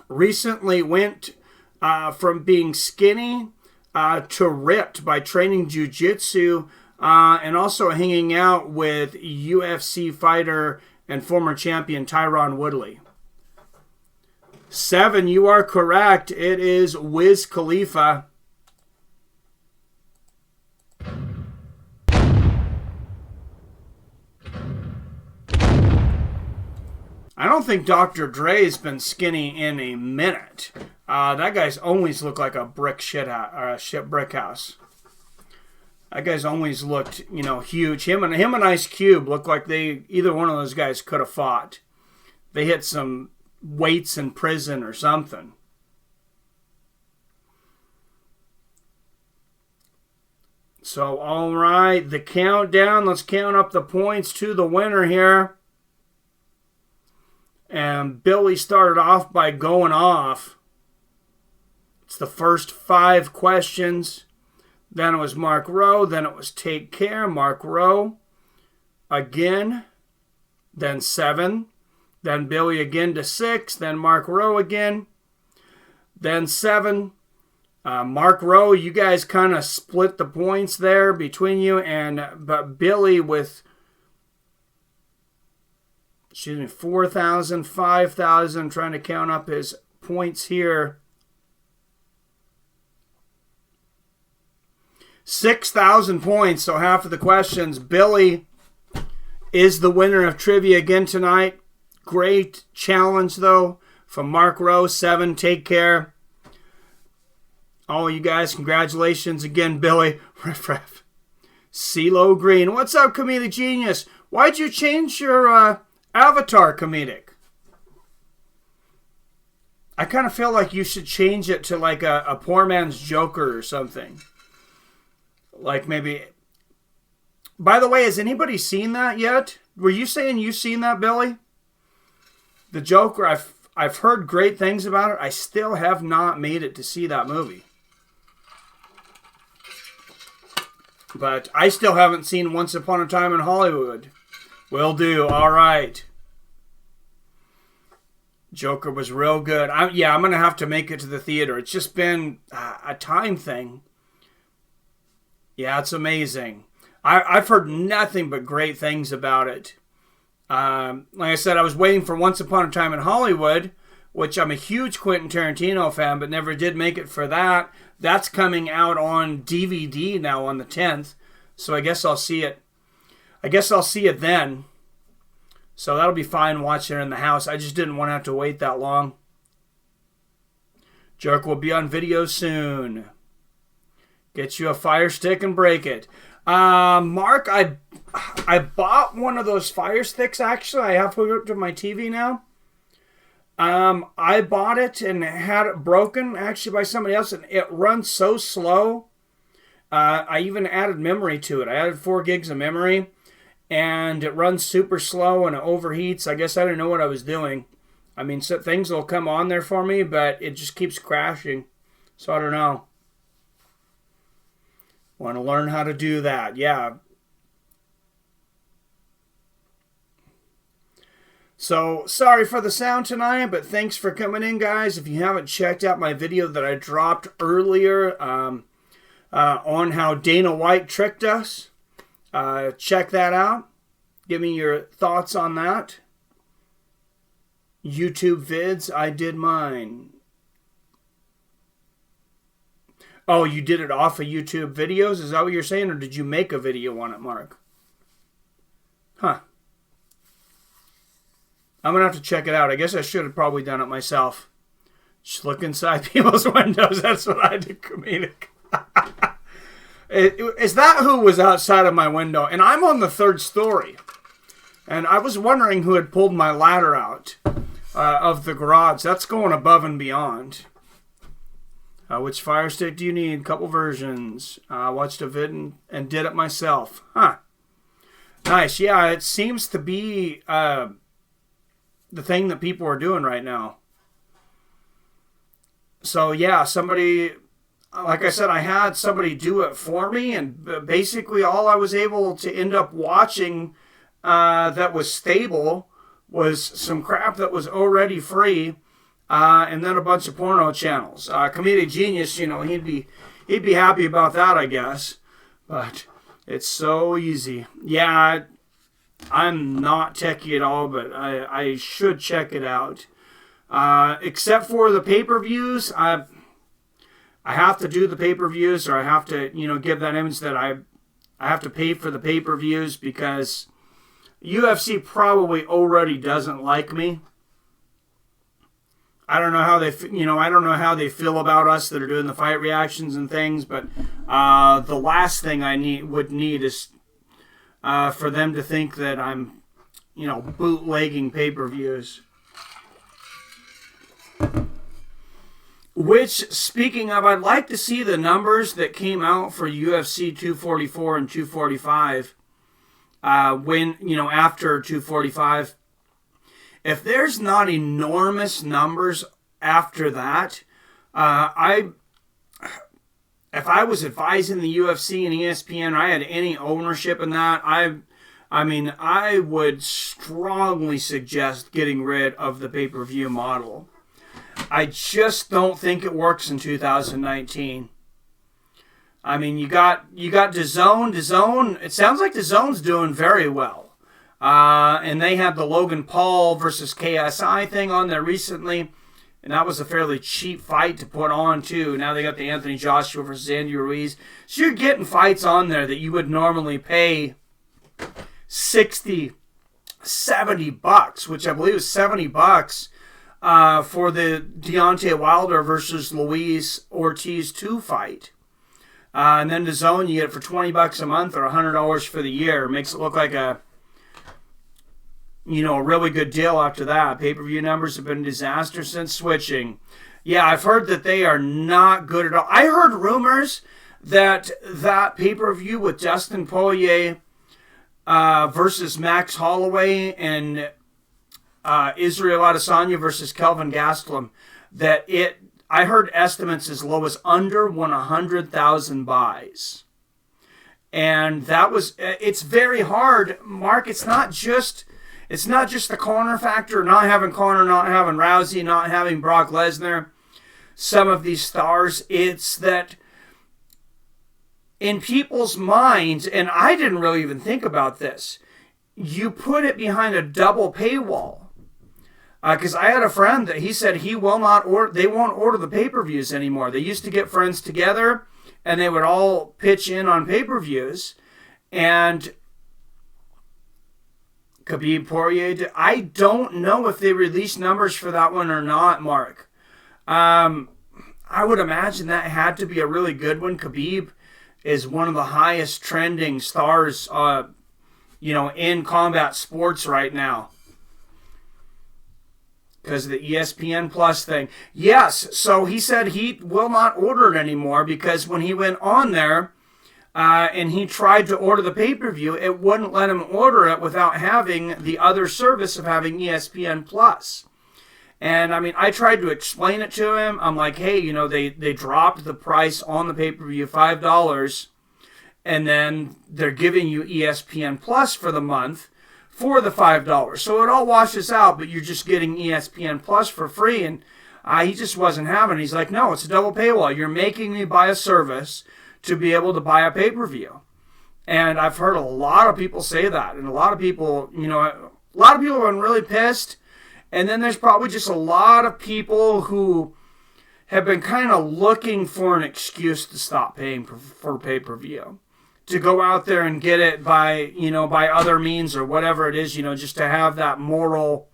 recently went from being skinny to ripped by training jiu-jitsu and also hanging out with UFC fighter and former champion Tyron Woodley. 7, you are correct. It is Wiz Khalifa. I don't think Dr. Dre's been skinny in a minute. That guy's always looked like a brick brick house. That guy's always looked, huge. Him and Ice Cube look like either one of those guys could have fought. They hit some weights in prison or something. So, all right, the countdown. Let's count up the points to the winner here. And Billy started off by going off. It's the first 5 questions. Then it was Mark Rowe. Then it was Take Care, Mark Rowe. Again, then 7, then Billy again to 6, then Mark Rowe again, then 7. Mark Rowe, you guys kind of split the points there between you, but Billy with 4,000, 5,000, trying to count up his points here. 6,000 points, so half of the questions. Billy is the winner of trivia again tonight. Great challenge, though, from Mark Rowe. 7, take care. All you guys, congratulations again, Billy. Riff. CeeLo Green. What's up, Comedic Genius? Why'd you change your avatar, Comedic? I kind of feel like you should change it to like a poor man's Joker or something. Like maybe... By the way, has anybody seen that yet? Were you saying you've seen that, Billy? The Joker, I've heard great things about it. I still have not made it to see that movie. But I still haven't seen Once Upon a Time in Hollywood. Will do. All right. Joker was real good. I'm going to have to make it to the theater. It's just been a time thing. Yeah, it's amazing. I've heard nothing but great things about it. Like I said, I was waiting for Once Upon a Time in Hollywood, which I'm a huge Quentin Tarantino fan, but never did make it for that. That's coming out on DVD now on the 10th, so I guess I'll see it. Then. So that'll be fine watching it in the house. I just didn't want to have to wait that long. Joker will be on video soon. Get you a Fire Stick and break it. Mark, I bought one of those Fire Sticks, actually. I have hooked up to my TV now. I bought it and had it broken, actually, by somebody else, and it runs so slow. I even added memory to it. I added 4 gigs of memory, and it runs super slow, and it overheats. I guess I didn't know what I was doing. I mean, so things will come on there for me, but it just keeps crashing. So I don't know. Want to learn how to do that. Yeah. So, sorry for the sound tonight, but thanks for coming in, guys. If you haven't checked out my video that I dropped earlier on how Dana White tricked us, check that out. Give me your thoughts on that. YouTube vids, I did mine. Oh, you did it off of YouTube videos? Is that what you're saying? Or did you make a video on it, Mark? Huh. I'm going to have to check it out. I guess I should have probably done it myself. Just look inside people's windows. That's what I do, Comedic. Is that who was outside of my window? And I'm on the 3rd story. And I was wondering who had pulled my ladder out of the garage. That's going above and beyond. Which Fire Stick do you need? Couple versions. Watched a vid and did it myself. Huh. Nice. Yeah, it seems to be the thing that people are doing right now. So, yeah, somebody, like I said, I had somebody do it for me, and basically all I was able to end up watching that was stable was some crap that was already free. And then a bunch of porno channels. Comedic Genius, he'd be happy about that, I guess. But it's so easy. Yeah, I'm not techie at all, but I should check it out. Except for the pay-per-views, I have to do the pay-per-views, or I have to, give that image that I have to pay for the pay-per-views because UFC probably already doesn't like me. I don't know how they feel about us that are doing the fight reactions and things, but the last thing I would need is for them to think that I'm, bootlegging pay-per-views. Which, speaking of, I'd like to see the numbers that came out for UFC 244 and 245 after 245. If there's not enormous numbers after that, if I was advising the UFC and ESPN, or I had any ownership in that, I mean, I would strongly suggest getting rid of the pay-per-view model. I just don't think it works in 2019. I mean, you got DAZN. DAZN, it sounds like DAZN's doing very well. And they had the Logan Paul versus KSI thing on there recently. And that was a fairly cheap fight to put on, too. Now they got the Anthony Joshua versus Andy Ruiz. So you're getting fights on there that you would normally pay $60, $70, which I believe is $70 for the Deontay Wilder versus Luis Ortiz 2 fight. And then DAZN, you get it for $20 a month or $100 for the year. It makes it look like a really good deal after that. Pay-per-view numbers have been a disaster since switching. Yeah, I've heard that they are not good at all. I heard rumors that pay-per-view with Dustin Poirier versus Max Holloway and Israel Adesanya versus Kelvin Gastelum, I heard estimates as low as under 100,000 buys. And it's very hard, Mark. It's not just the Conor factor, not having Conor, not having Rousey, not having Brock Lesnar, some of these stars. It's that in people's minds, and I didn't really even think about this, you put it behind a double paywall. Because I had a friend that he said they won't order the pay-per-views anymore. They used to get friends together and they would all pitch in on pay-per-views. And Khabib Poirier, I don't know if they released numbers for that one or not, Mark. I would imagine that had to be a really good one. Khabib is one of the highest trending stars, in combat sports right now. Because of the ESPN Plus thing. Yes, so he said he will not order it anymore because when he went on there and he tried to order the pay-per-view, it wouldn't let him order it without having the other service of having ESPN Plus. And, I mean, I tried to explain it to him. I'm like, hey, they dropped the price on the pay-per-view $5, and then they're giving you ESPN Plus for the month for the $5. So it all washes out, but you're just getting ESPN Plus for free. And he just wasn't having it. He's like, no, it's a double paywall. You're making me buy a service to be able to buy a pay-per-view. And I've heard a lot of people say that. And a lot of people, have been really pissed. And then there's probably just a lot of people who have been kind of looking for an excuse to stop paying for pay-per-view. To go out there and get it by other means or whatever it is, just to have that moral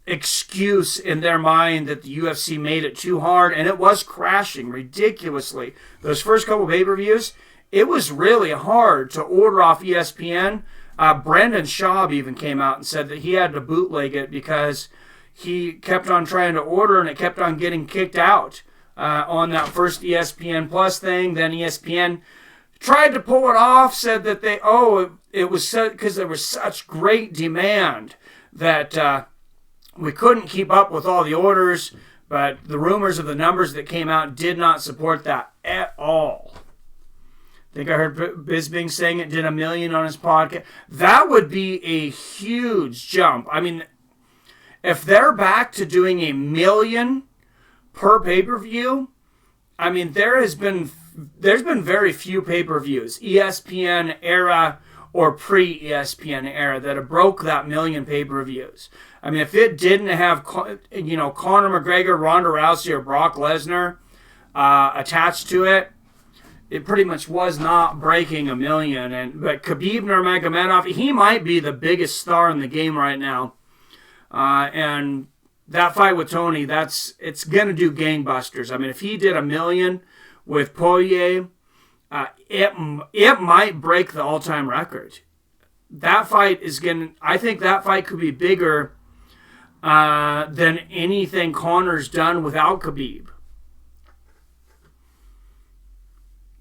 excuse in their mind that the UFC made it too hard, and it was crashing ridiculously. Those first couple pay-per-views, it was really hard to order off ESPN. Brandon Schaub even came out and said that he had to bootleg it because he kept on trying to order and it kept on getting kicked out. On that first ESPN Plus thing. Then ESPN tried to pull it off, said that it was because there was such great demand that we couldn't keep up with all the orders, but the rumors of the numbers that came out did not support that at all. I think I heard Bisping saying it did 1 million on his podcast. That would be a huge jump. I mean, if they're back to doing 1 million per pay-per-view, I mean, there's been very few pay-per-views, ESPN era or pre-ESPN era, that have broke that 1 million pay-per-views. I mean, if it didn't have, Conor McGregor, Ronda Rousey, or Brock Lesnar attached to it, it pretty much was not breaking 1 million. But Khabib Nurmagomedov, he might be the biggest star in the game right now, and that fight with Tony, it's going to do gangbusters. I mean, if he did 1 million with Poirier, it might break the all-time record. I think that fight could be bigger than anything Conor's done without Khabib.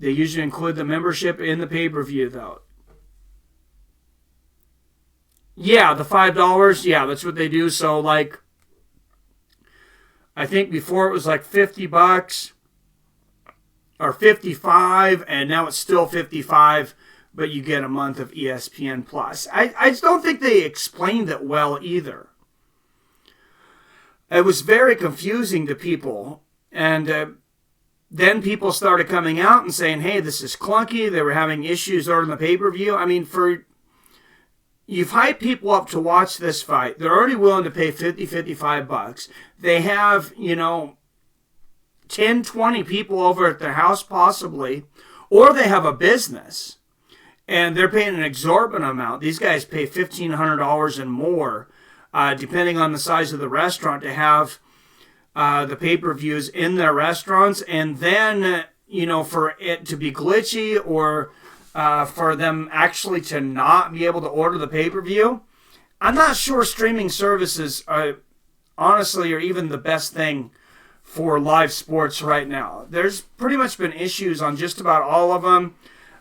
They usually include the membership in the pay-per-view, though. Yeah, the $5, yeah, that's what they do. So, I think before it was $50 or $55, and now it's still $55. but you get a month of ESPN Plus. I just don't think they explained it well either. It was very confusing to people, and then people started coming out and saying, hey, this is clunky. They were having issues ordering the pay-per-view. I mean, you've hyped people up to watch this fight. They're already willing to pay $50-$55. They have, 10, 20 people over at their house possibly, or they have a business, and they're paying an exorbitant amount. These guys pay $1,500 and more, depending on the size of the restaurant, to have the pay-per-views in their restaurants, and then, for it to be glitchy or for them actually to not be able to order the pay-per-view. I'm not sure streaming services honestly are even the best thing for live sports right now. There's pretty much been issues on just about all of them.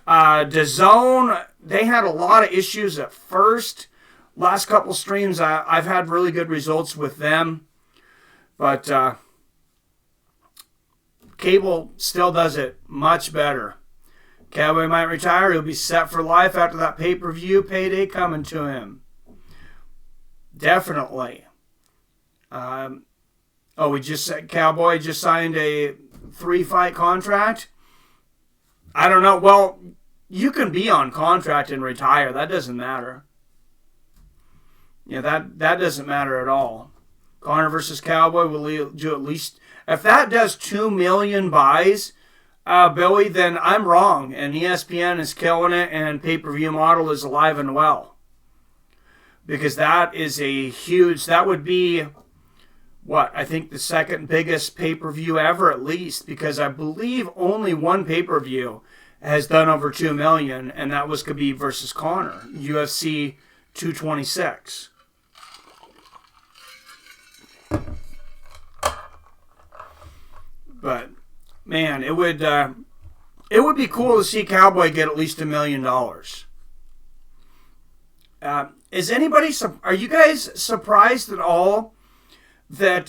DAZN, they had a lot of issues at first. Last couple streams, I've had really good results with them. But cable still does it much better. Cowboy might retire. He'll be set for life after that pay-per-view payday coming to him. Definitely. We just said Cowboy just signed a 3-fight contract. I don't know. Well, you can be on contract and retire. That doesn't matter. Yeah, that doesn't matter at all. Conor versus Cowboy will do at least... If that does 2 million buys, Billy, then I'm wrong. And ESPN is killing it, and pay-per-view model is alive and well. Because that is a huge... That would be, I think the second biggest pay-per-view ever at least. Because I believe only one pay-per-view has done over 2 million, and that was Khabib versus Conor, UFC 226. But man, it would be cool to see Cowboy get at least $1 million. Is anybody? Are you guys surprised at all that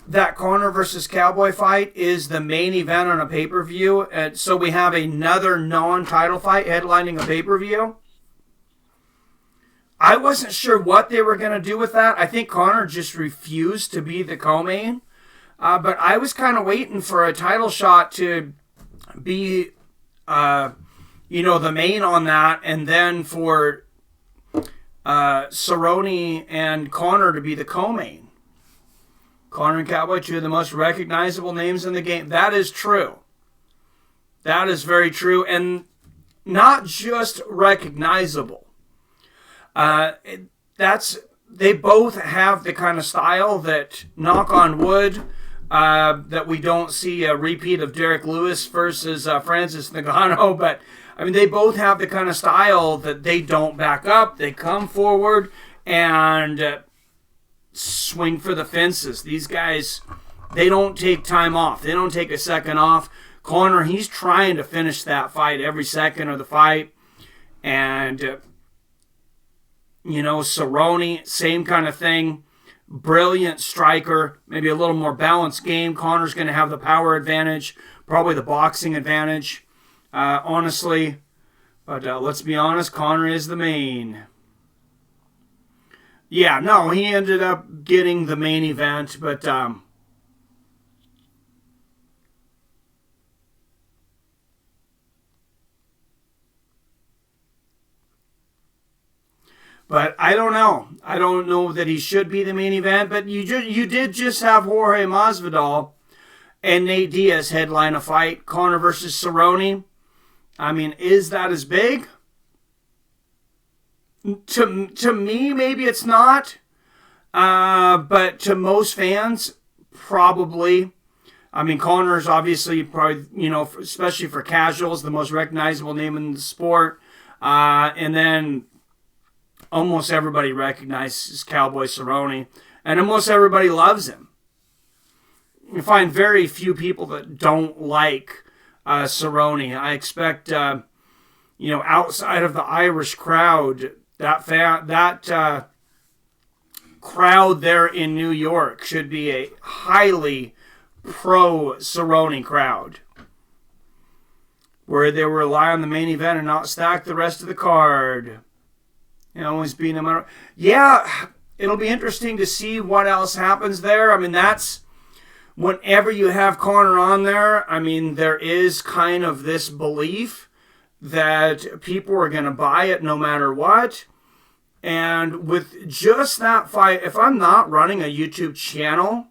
that Conor versus Cowboy fight is the main event on a pay-per-view? And so we have another non-title fight headlining a pay-per-view. I wasn't sure what they were going to do with that. I think Conor just refused to be the co-main. But I was kind of waiting for a title shot to be, the main on that, and then for Cerrone and Conor to be the co-main. Conor and Cowboy, two of the most recognizable names in the game. That is true. That is very true, and not just recognizable. They both have the kind of style that, knock on wood, that we don't see a repeat of Derek Lewis versus Francis Ngannou, but I mean, they both have the kind of style that they don't back up. They come forward and swing for the fences. These guys, they don't take time off. They don't take a second off. Conor, he's trying to finish that fight every second of the fight. And, Cerrone, same kind of thing. Brilliant striker, maybe a little more balanced game. Conor's going to have the power advantage, probably the boxing advantage, honestly. But let's be honest, Conor is the main. Yeah, no, he ended up getting the main event, but I don't know. I don't know that he should be the main event, but you did just have Jorge Masvidal and Nate Diaz headline a fight, Conor versus Cerrone. I mean, is that as big? To me, maybe it's not. But to most fans, probably. I mean, Conor's obviously probably, especially for casuals, the most recognizable name in the sport. And then almost everybody recognizes Cowboy Cerrone, and almost everybody loves him. You find very few people that don't like Cerrone. I expect, outside of the Irish crowd, that crowd there in New York should be a highly pro-Cerrone crowd. where they will rely on the main event and not stack the rest of the card. Always being no matter. Yeah, it'll be interesting to see what else happens there. I mean, that's whenever you have Conor on there. I mean, there is kind of this belief that people are going to buy it no matter what. And with just that fight, if I'm not running a YouTube channel,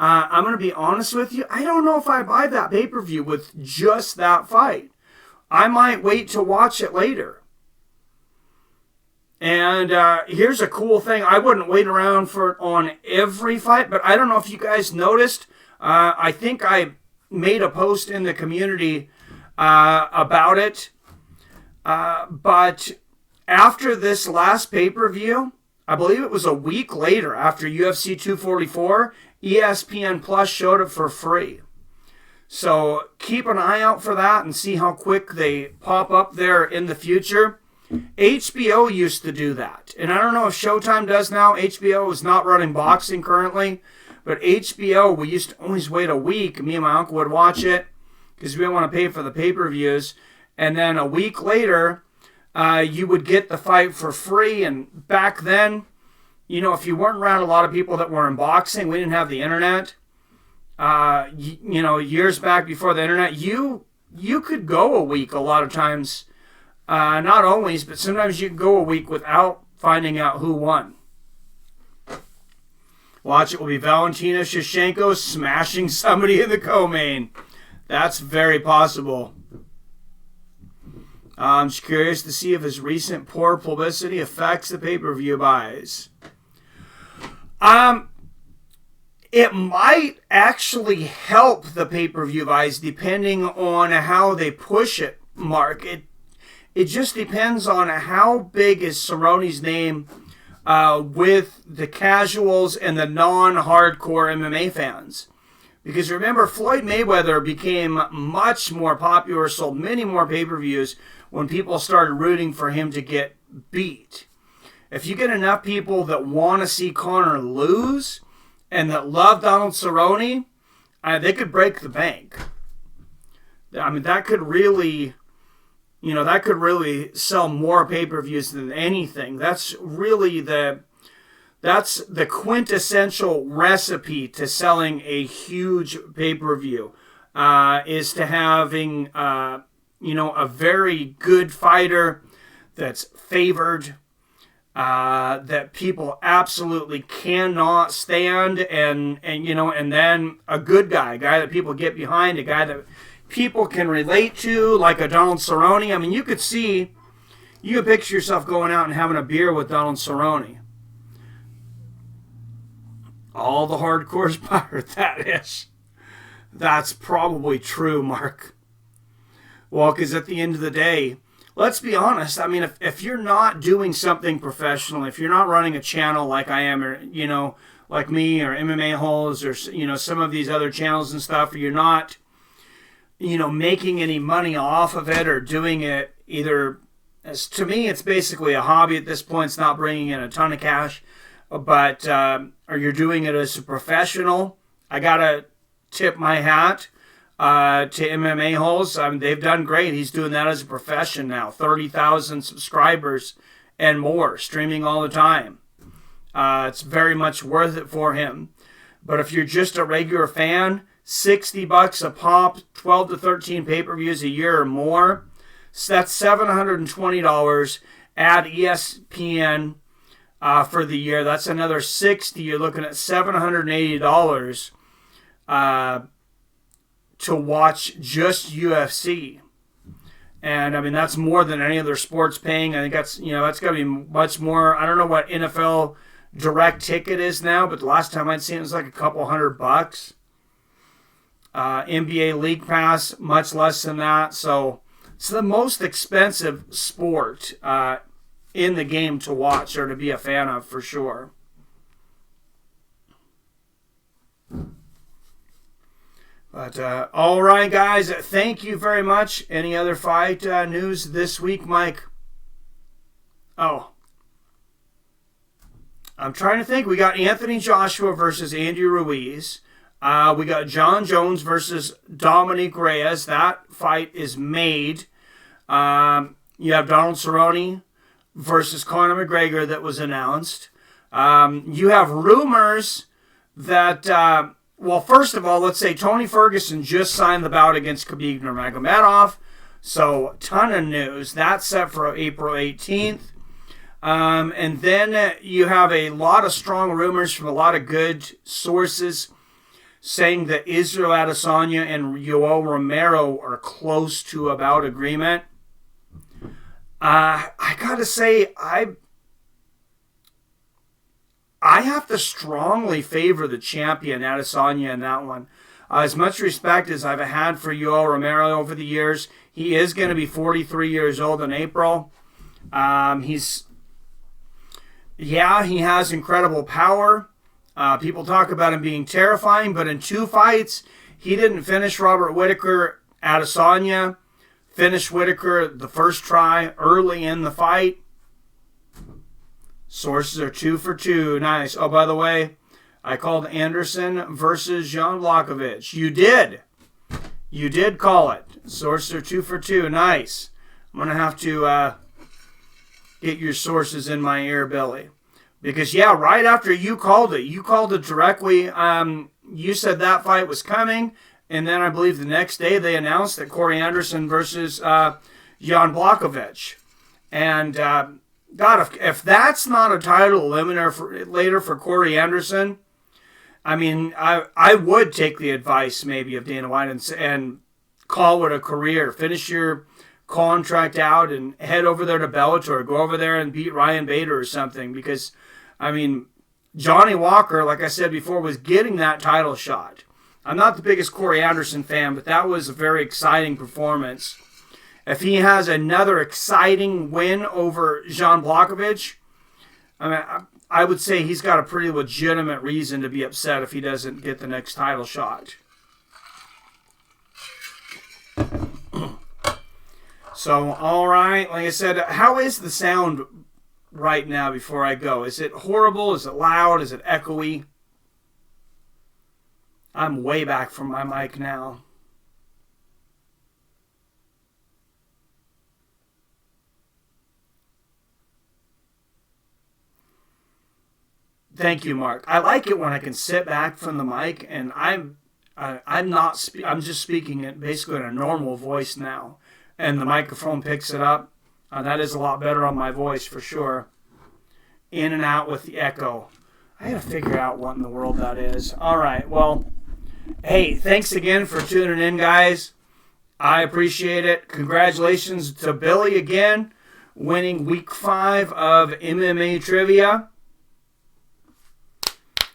I'm going to be honest with you, I don't know if I buy that pay-per-view with just that fight. I might wait to watch it later. And here's a cool thing. I wouldn't wait around for it on every fight, but I don't know if you guys noticed. I think I made a post in the community about it. But after this last pay-per-view, I believe it was a week later, after UFC 244, ESPN Plus showed it for free. So keep an eye out for that and see how quick they pop up there in the future. HBO used to do that. And I don't know if Showtime does now. HBO is not running boxing currently. But HBO, we used to always wait a week. Me and my uncle would watch it because we didn't want to pay for the pay-per-views. And then a week later, you would get the fight for free. And back then, if you weren't around a lot of people that were in boxing, we didn't have the internet. Years back before the internet, you could go a week a lot of times. Not always, but sometimes you could go a week without finding out who won. Watch, it will be Valentina Shevchenko smashing somebody in the co-main. That's very possible. I'm just curious to see if his recent poor publicity affects the pay-per-view buys. It might actually help the pay-per-view buys depending on how they push it, Mark. It just depends on how big is Cerrone's name with the casuals and the non-hardcore MMA fans. Because remember, Floyd Mayweather became much more popular, sold many more pay-per-views when people started rooting for him to get beat. If you get enough people that want to see Conor lose and that love Donald Cerrone, they could break the bank. I mean, that could really sell more pay-per-views than anything. That's really the quintessential recipe to selling a huge pay-per-view, is to having a very good fighter that's favored, that people absolutely cannot stand, and then a good guy, a guy that people get behind, a guy that people can relate to, like a Donald Cerrone. I mean, you could picture yourself going out and having a beer with Donald Cerrone. All the hardcores pirate, that is. That's probably true, Mark. Well, because at the end of the day, let's be honest. I mean, if you're not doing something professional, if you're not running a channel like I am, or, like me, or MMA Holes, or, some of these other channels and stuff, or you're not, making any money off of it, or doing it either, as to me, it's basically a hobby at this point. It's not bringing in a ton of cash, but, or you're doing it as a professional, I got to tip my hat to MMA Holes. I mean, they've done great. He's doing that as a profession now. 30,000 subscribers and more, streaming all the time. It's very much worth it for him. But if you're just a regular fan, $60 a pop, 12 to 13 pay-per-views a year or more, so that's $720. Add ESPN for the year. That's another $60. You're looking at $780 to watch just UFC. And I mean, that's more than any other sports paying. I think that's got to be much more. I don't know what NFL direct ticket is now, but the last time I'd seen it was like a couple $100. NBA League Pass, much less than that. So it's the most expensive sport in the game to watch or to be a fan of, for sure. But all right, guys, thank you very much. Any other fight news this week, Mike? Oh, I'm trying to think. We got Anthony Joshua versus Andy Ruiz. We got John Jones versus Dominic Reyes. That fight is made. You have Donald Cerrone versus Conor McGregor that was announced. You have rumors that, well, first of all, let's say Tony Ferguson just signed the bout against Khabib Nurmagomedov. So, ton of news. That's set for April 18th. And then you have a lot of strong rumors from a lot of good sources saying that Israel Adesanya and Yoel Romero are close to a bout agreement. I gotta say, I have to strongly favor the champion, Adesanya, in that one. As much respect as I've had for Yoel Romero over the years, he is going to be 43 years old in April. He has incredible power. People talk about him being terrifying, but in 2 fights, he didn't finish Robert Whittaker. Adesanya finished Whittaker the first try early in the fight. Sources are 2 for 2. Nice. Oh, by the way, I called Anderson versus Jan Blachowicz. You did. You did call it. Sources are 2 for 2. Nice. I'm going to have to get your sources in my ear, Billy. Because, yeah, right after you called it directly. You said that fight was coming. And then I believe the next day they announced that Corey Anderson versus Jan Blachowicz. And, God, if that's not a title eliminator later for Corey Anderson, I mean, I would take the advice maybe of Dana White and call it a career. Finish your contract out and head over there to Bellator. Go over there and beat Ryan Bader or something. Because, I mean, Johnny Walker, like I said before, was getting that title shot. I'm not the biggest Corey Anderson fan, but that was a very exciting performance. If he has another exciting win over Jan Blachowicz, I mean, I would say he's got a pretty legitimate reason to be upset if he doesn't get the next title shot. So, all right, like I said, how is the sound right now before I go? Is it horrible? Is it loud? Is it echoey? I'm way back from my mic now. Thank you, Mark. I like it when I can sit back from the mic, and I'm just speaking it basically in a normal voice now, and the microphone picks it up. That is a lot better on my voice for sure. In and out with the echo. I gotta figure out what in the world that is. All right, well, hey, thanks again for tuning in, guys. I appreciate it. Congratulations to Billy again, winning week 5 of MMA Trivia.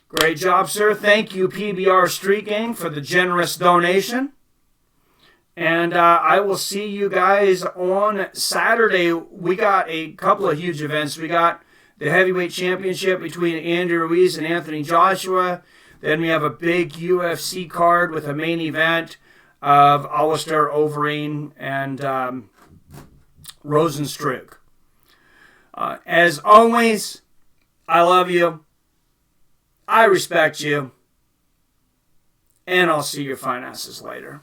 Great job, sir. Thank you, PBR Street Gang, for the generous donation. And I will see you guys on Saturday. We got a couple of huge events. We got the heavyweight championship between Andy Ruiz and Anthony Joshua. Then we have a big UFC card with a main event of Alistair Overeem and Rosenstruck. As always, I love you. I respect you. And I'll see your fine asses later.